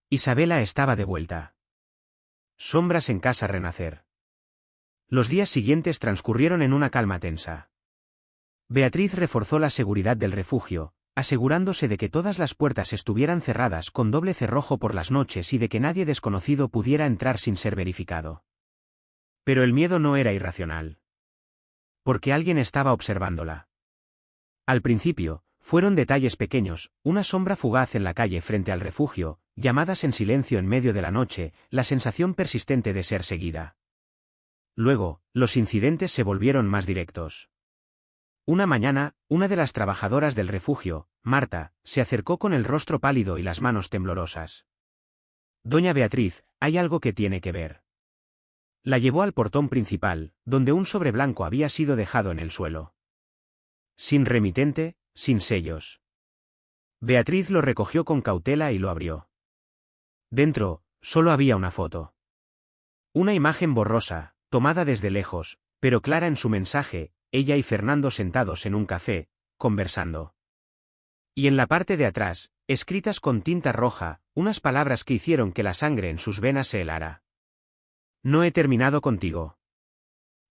Isabela estaba de vuelta. Sombras en casa renacer. Los días siguientes transcurrieron en una calma tensa. Beatriz reforzó la seguridad del refugio, asegurándose de que todas las puertas estuvieran cerradas con doble cerrojo por las noches y de que nadie desconocido pudiera entrar sin ser verificado. Pero el miedo no era irracional. Porque alguien estaba observándola. Al principio, fueron detalles pequeños, una sombra fugaz en la calle frente al refugio, llamadas en silencio en medio de la noche, la sensación persistente de ser seguida. Luego, los incidentes se volvieron más directos. Una mañana, una de las trabajadoras del refugio, Marta, se acercó con el rostro pálido y las manos temblorosas. Doña Beatriz, hay algo que tiene que ver. La llevó al portón principal, donde un sobre blanco había sido dejado en el suelo. Sin remitente, sin sellos. Beatriz lo recogió con cautela y lo abrió. Dentro, solo había una foto. Una imagen borrosa, tomada desde lejos, pero clara en su mensaje, ella y Fernando sentados en un café, conversando. Y en la parte de atrás, escritas con tinta roja, unas palabras que hicieron que la sangre en sus venas se helara. No he terminado contigo.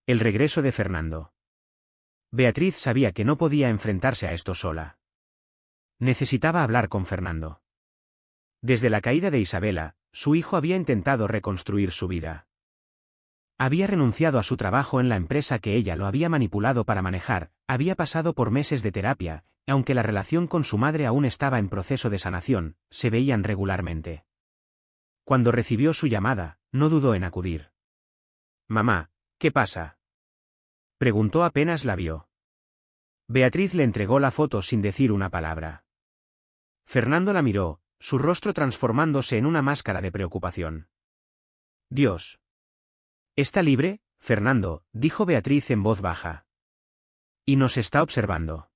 El regreso de Fernando. Beatriz sabía que no podía enfrentarse a esto sola. Necesitaba hablar con Fernando. Desde la caída de Isabela, su hijo había intentado reconstruir su vida. Había renunciado a su trabajo en la empresa que ella lo había manipulado para manejar, había pasado por meses de terapia, y aunque la relación con su madre aún estaba en proceso de sanación, se veían regularmente. Cuando recibió su llamada, no dudó en acudir. «Mamá, ¿qué pasa?», preguntó apenas la vio. Beatriz le entregó la foto sin decir una palabra. Fernando la miró, su rostro transformándose en una máscara de preocupación. «Dios. ¿Está libre, Fernando?», dijo Beatriz en voz baja. «Y nos está observando».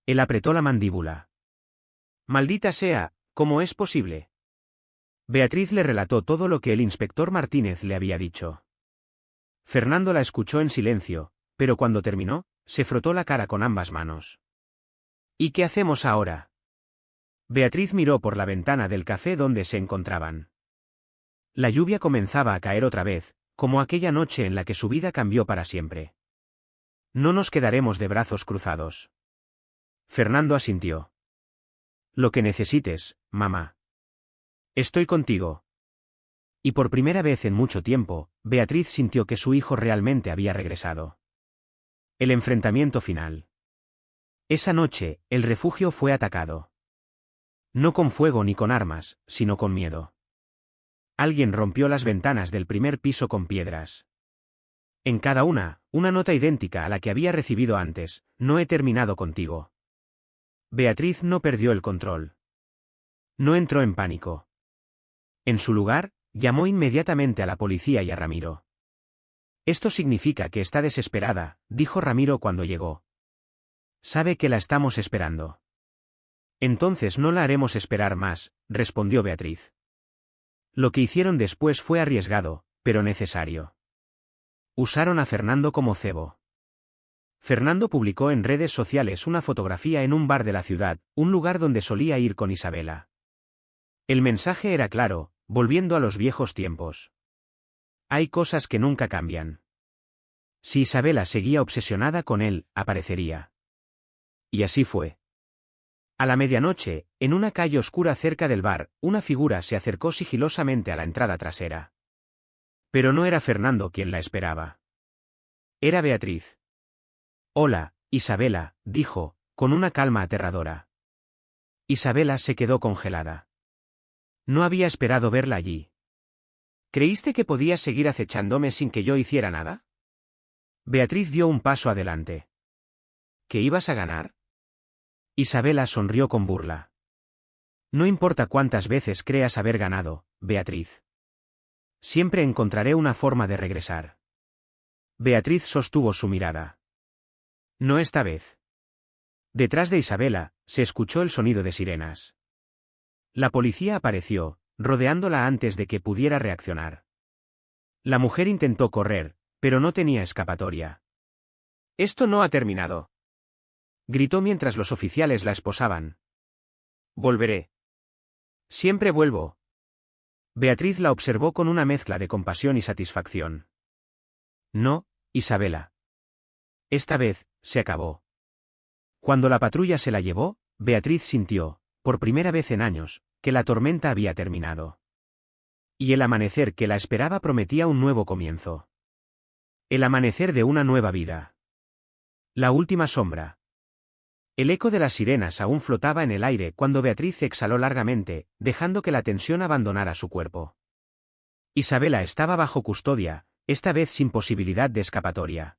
Él apretó la mandíbula. «Maldita sea, ¿cómo es posible?». Beatriz le relató todo lo que el inspector Martínez le había dicho. Fernando la escuchó en silencio, pero cuando terminó, se frotó la cara con ambas manos. «¿Y qué hacemos ahora?». Beatriz miró por la ventana del café donde se encontraban. La lluvia comenzaba a caer otra vez, como aquella noche en la que su vida cambió para siempre. «No nos quedaremos de brazos cruzados». Fernando asintió. «Lo que necesites, mamá. Estoy contigo». Y por primera vez en mucho tiempo, Beatriz sintió que su hijo realmente había regresado. El enfrentamiento final. Esa noche, el refugio fue atacado. No con fuego ni con armas, sino con miedo. Alguien rompió las ventanas del primer piso con piedras. En cada una nota idéntica a la que había recibido antes: «No he terminado contigo». Beatriz no perdió el control. No entró en pánico. En su lugar, llamó inmediatamente a la policía y a Ramiro. «Esto significa que está desesperada», dijo Ramiro cuando llegó. «Sabe que la estamos esperando». «Entonces no la haremos esperar más», respondió Beatriz. Lo que hicieron después fue arriesgado, pero necesario. Usaron a Fernando como cebo. Fernando publicó en redes sociales una fotografía en un bar de la ciudad, un lugar donde solía ir con Isabela. El mensaje era claro, volviendo a los viejos tiempos. Hay cosas que nunca cambian. Si Isabela seguía obsesionada con él, aparecería. Y así fue. A la medianoche, en una calle oscura cerca del bar, una figura se acercó sigilosamente a la entrada trasera. Pero no era Fernando quien la esperaba. Era Beatriz. «Hola, Isabela», dijo, con una calma aterradora. Isabela se quedó congelada. No había esperado verla allí. ¿Creíste que podías seguir acechándome sin que yo hiciera nada? Beatriz dio un paso adelante. ¿Que ibas a ganar? Isabela sonrió con burla. No importa cuántas veces creas haber ganado, Beatriz. Siempre encontraré una forma de regresar. Beatriz sostuvo su mirada. No esta vez. Detrás de Isabela, se escuchó el sonido de sirenas. La policía apareció, rodeándola antes de que pudiera reaccionar. La mujer intentó correr, pero no tenía escapatoria. Esto no ha terminado. Gritó mientras los oficiales la esposaban. Volveré. Siempre vuelvo. Beatriz la observó con una mezcla de compasión y satisfacción. No, Isabela. Esta vez, se acabó. Cuando la patrulla se la llevó, Beatriz sintió, por primera vez en años, que la tormenta había terminado. Y el amanecer que la esperaba prometía un nuevo comienzo. El amanecer de una nueva vida. La última sombra. El eco de las sirenas aún flotaba en el aire cuando Beatriz exhaló largamente, dejando que la tensión abandonara su cuerpo. Isabela estaba bajo custodia, esta vez sin posibilidad de escapatoria.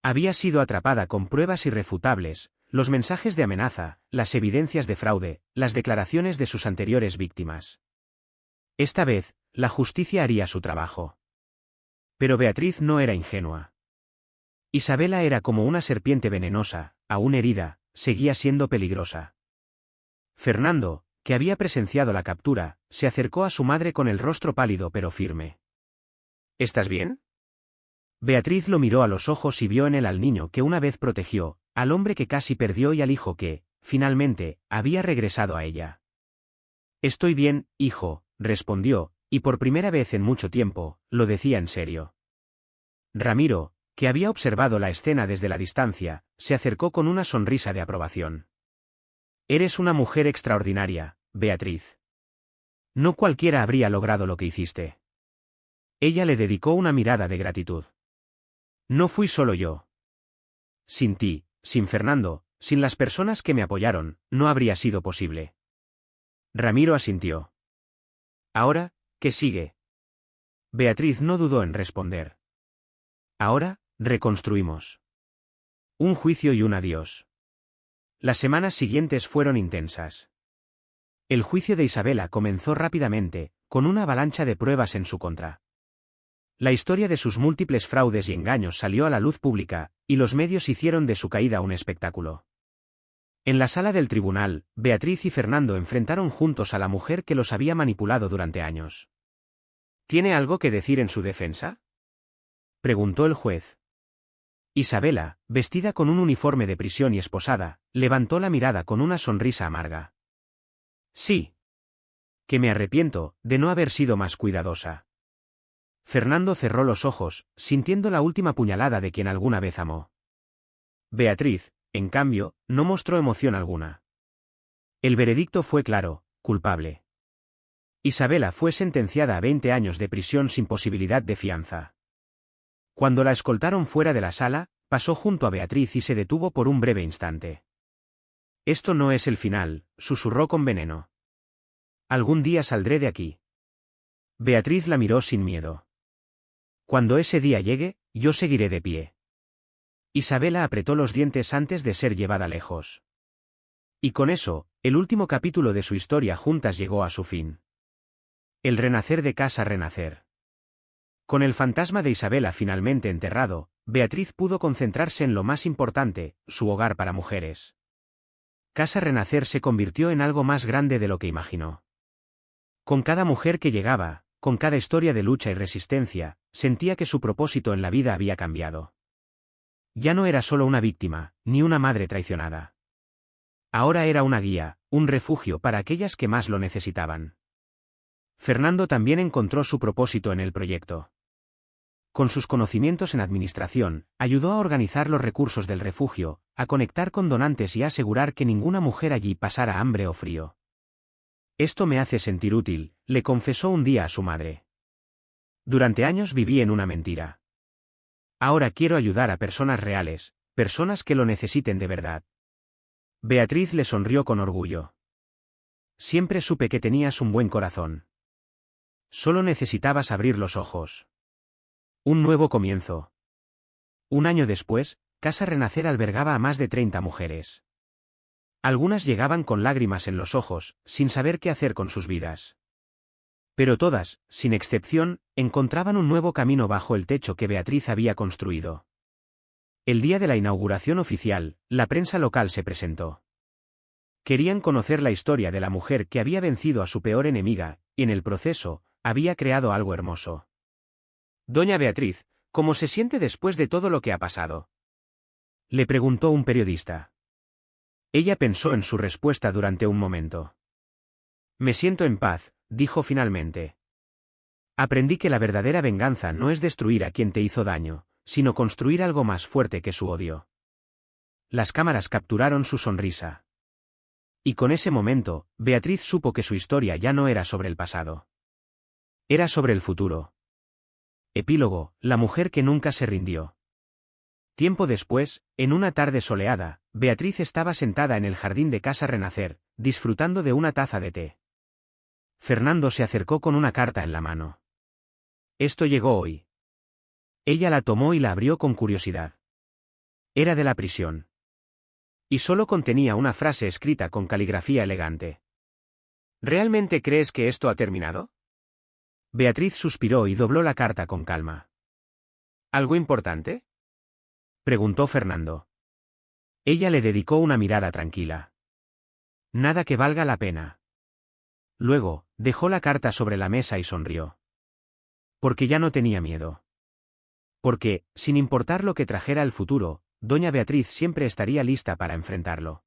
Había sido atrapada con pruebas irrefutables, los mensajes de amenaza, las evidencias de fraude, las declaraciones de sus anteriores víctimas. Esta vez, la justicia haría su trabajo. Pero Beatriz no era ingenua. Isabela era como una serpiente venenosa, aún herida, seguía siendo peligrosa. Fernando, que había presenciado la captura, se acercó a su madre con el rostro pálido pero firme. ¿Estás bien? Beatriz lo miró a los ojos y vio en él al niño que una vez protegió, al hombre que casi perdió y al hijo que, finalmente, había regresado a ella. Estoy bien, hijo, respondió, y por primera vez en mucho tiempo, lo decía en serio. Ramiro, que había observado la escena desde la distancia, se acercó con una sonrisa de aprobación. Eres una mujer extraordinaria, Beatriz. No cualquiera habría logrado lo que hiciste. Ella le dedicó una mirada de gratitud. No fui solo yo. Sin ti, sin Fernando, sin las personas que me apoyaron, no habría sido posible. Ramiro asintió. Ahora, ¿qué sigue? Beatriz no dudó en responder. Ahora, reconstruimos. Un juicio y un adiós. Las semanas siguientes fueron intensas. El juicio de Isabela comenzó rápidamente, con una avalancha de pruebas en su contra. La historia de sus múltiples fraudes y engaños salió a la luz pública, y los medios hicieron de su caída un espectáculo. En la sala del tribunal, Beatriz y Fernando enfrentaron juntos a la mujer que los había manipulado durante años. ¿Tiene algo que decir en su defensa?, preguntó el juez. Isabela, vestida con un uniforme de prisión y esposada, levantó la mirada con una sonrisa amarga. Sí. Que me arrepiento de no haber sido más cuidadosa. Fernando cerró los ojos, sintiendo la última puñalada de quien alguna vez amó. Beatriz, en cambio, no mostró emoción alguna. El veredicto fue claro, culpable. Isabela fue sentenciada a 20 años de prisión sin posibilidad de fianza. Cuando la escoltaron fuera de la sala, pasó junto a Beatriz y se detuvo por un breve instante. Esto no es el final, susurró con veneno. Algún día saldré de aquí. Beatriz la miró sin miedo. Cuando ese día llegue, yo seguiré de pie. Isabela apretó los dientes antes de ser llevada lejos. Y con eso, el último capítulo de su historia juntas llegó a su fin. El renacer de Casa Renacer. Con el fantasma de Isabela finalmente enterrado, Beatriz pudo concentrarse en lo más importante, su hogar para mujeres. Casa Renacer se convirtió en algo más grande de lo que imaginó. Con cada mujer que llegaba, con cada historia de lucha y resistencia, sentía que su propósito en la vida había cambiado. Ya no era solo una víctima, ni una madre traicionada. Ahora era una guía, un refugio para aquellas que más lo necesitaban. Fernando también encontró su propósito en el proyecto. Con sus conocimientos en administración, ayudó a organizar los recursos del refugio, a conectar con donantes y a asegurar que ninguna mujer allí pasara hambre o frío. Esto me hace sentir útil, le confesó un día a su madre. Durante años viví en una mentira. Ahora quiero ayudar a personas reales, personas que lo necesiten de verdad. Beatriz le sonrió con orgullo. Siempre supe que tenías un buen corazón. Solo necesitabas abrir los ojos. Un nuevo comienzo. Un año después, Casa Renacer albergaba a más de 30 mujeres. Algunas llegaban con lágrimas en los ojos, sin saber qué hacer con sus vidas. Pero todas, sin excepción, encontraban un nuevo camino bajo el techo que Beatriz había construido. El día de la inauguración oficial, la prensa local se presentó. Querían conocer la historia de la mujer que había vencido a su peor enemiga, y en el proceso, había creado algo hermoso. Doña Beatriz, ¿cómo se siente después de todo lo que ha pasado? Le preguntó un periodista. Ella pensó en su respuesta durante un momento. Me siento en paz, dijo finalmente. Aprendí que la verdadera venganza no es destruir a quien te hizo daño, sino construir algo más fuerte que su odio. Las cámaras capturaron su sonrisa. Y con ese momento, Beatriz supo que su historia ya no era sobre el pasado. Era sobre el futuro. Epílogo, la mujer que nunca se rindió. Tiempo después, en una tarde soleada, Beatriz estaba sentada en el jardín de Casa Renacer, disfrutando de una taza de té. Fernando se acercó con una carta en la mano. Esto llegó hoy. Ella la tomó y la abrió con curiosidad. Era de la prisión. Y solo contenía una frase escrita con caligrafía elegante. ¿Realmente crees que esto ha terminado? Beatriz suspiró y dobló la carta con calma. ¿Algo importante?, preguntó Fernando. Ella le dedicó una mirada tranquila. Nada que valga la pena. Luego, dejó la carta sobre la mesa y sonrió. Porque ya no tenía miedo. Porque, sin importar lo que trajera el futuro, doña Beatriz siempre estaría lista para enfrentarlo.